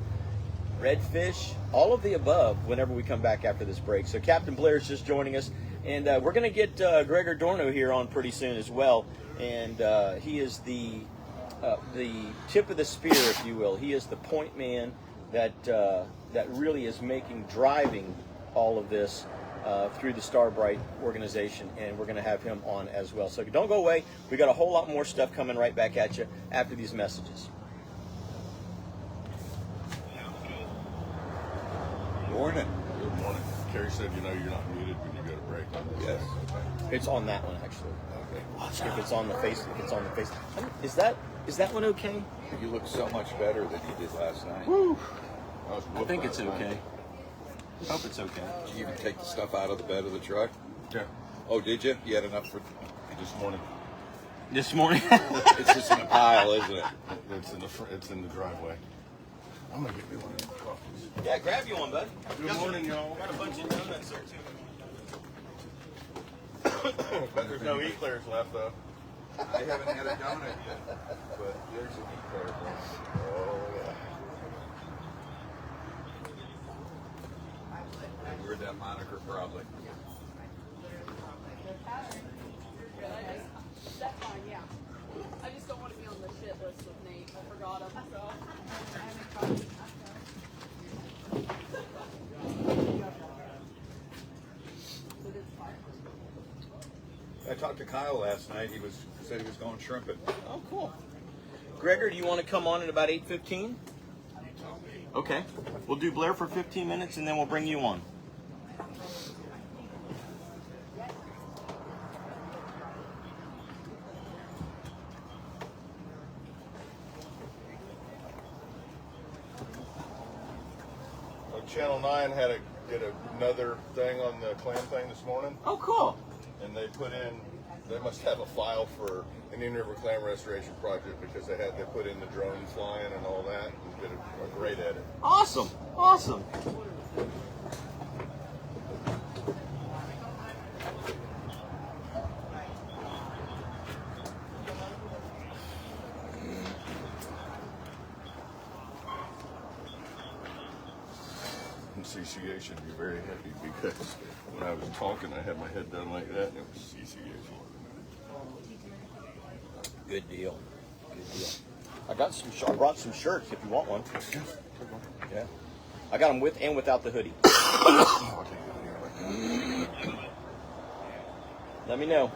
redfish, all of the above whenever we come back after this break. So Captain Blair is just joining us, and we're going to get Gregor Dorno here on pretty soon as well. And he is the tip of the spear, if you will. He is the point man that really is making driving all of this through the Starbrite organization, and we're going to have him on as well. So don't go away. We got a whole lot more stuff coming right back at you after these messages. Morning. Good morning. Carrie said, you're not muted when you go to break. Yes. It's on that one actually. Okay. If it's on the face, is that one okay? You look so much better than you did last night. Woo. I I think it's okay. Hope it's okay. Did you even take the stuff out of the bed of the truck? Yeah. Oh, did you? You had enough for... This morning. This morning. It's just in a pile, isn't it? It's in the driveway. I'm gonna get me one of these coffees. Yeah, grab you one, bud. Good morning, y'all. Got a bunch of donuts there too. But there's no eclairs left though. I haven't had a donut yet, but there's an eclair. Oh yeah. I heard that moniker probably. That's fine, yeah. I just don't want to be on the shit list with Nate. I forgot him, so. I talked to Kyle last night. He said he was going shrimping. Oh, cool. Gregor, do you want to come on at about 8:15? Okay. We'll do Blair for 15 minutes, and then we'll bring you on. Channel 9 did another thing on the clam thing this morning, Oh, cool. and they must have a file for Indian River Clam Restoration Project because they put in the drone flying and all that, and did a great edit. Awesome. Awesome. CCA should be very happy because when I was talking, I had my head done like that, and it was CCA. Good deal. Good deal. I brought some shirts if you want one. Yeah. I got them with and without the hoodie. Let me know.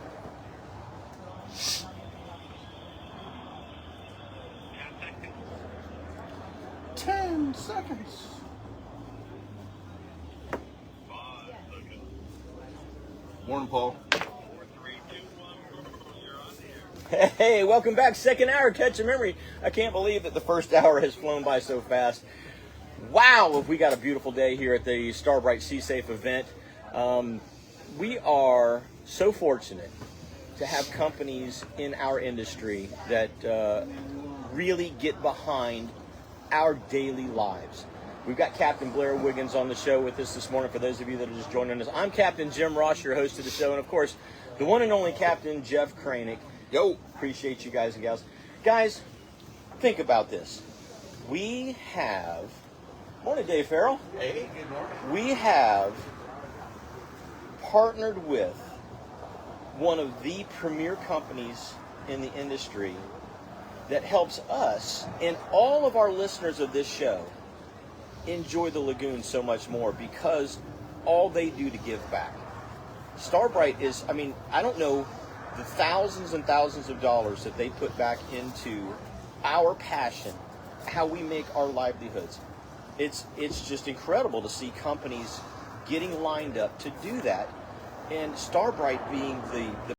$10 seconds. Morning, Paul. Hey, welcome back. Second hour, Catch a Memory. I can't believe that the first hour has flown by so fast. Wow, have we got a beautiful day here at the Starbrite Sea Safe event. We are so fortunate to have companies in our industry that really get behind our daily lives. We've got Captain Blair Wiggins on the show with us this morning. For those of you that are just joining us, I'm Captain Jim Ross, your host of the show, and of course, the one and only Captain Jeff Kraynik. Yo! Appreciate you guys and gals. Guys, think about this. We have... Morning, Dave Farrell. Hey, good morning. We have partnered with one of the premier companies in the industry that helps us and all of our listeners of this show enjoy the lagoon so much more because all they do to give back. Starbrite is, I don't know the thousands and thousands of dollars that they put back into our passion, how we make our livelihoods. It's just incredible to see companies getting lined up to do that, and Starbrite being the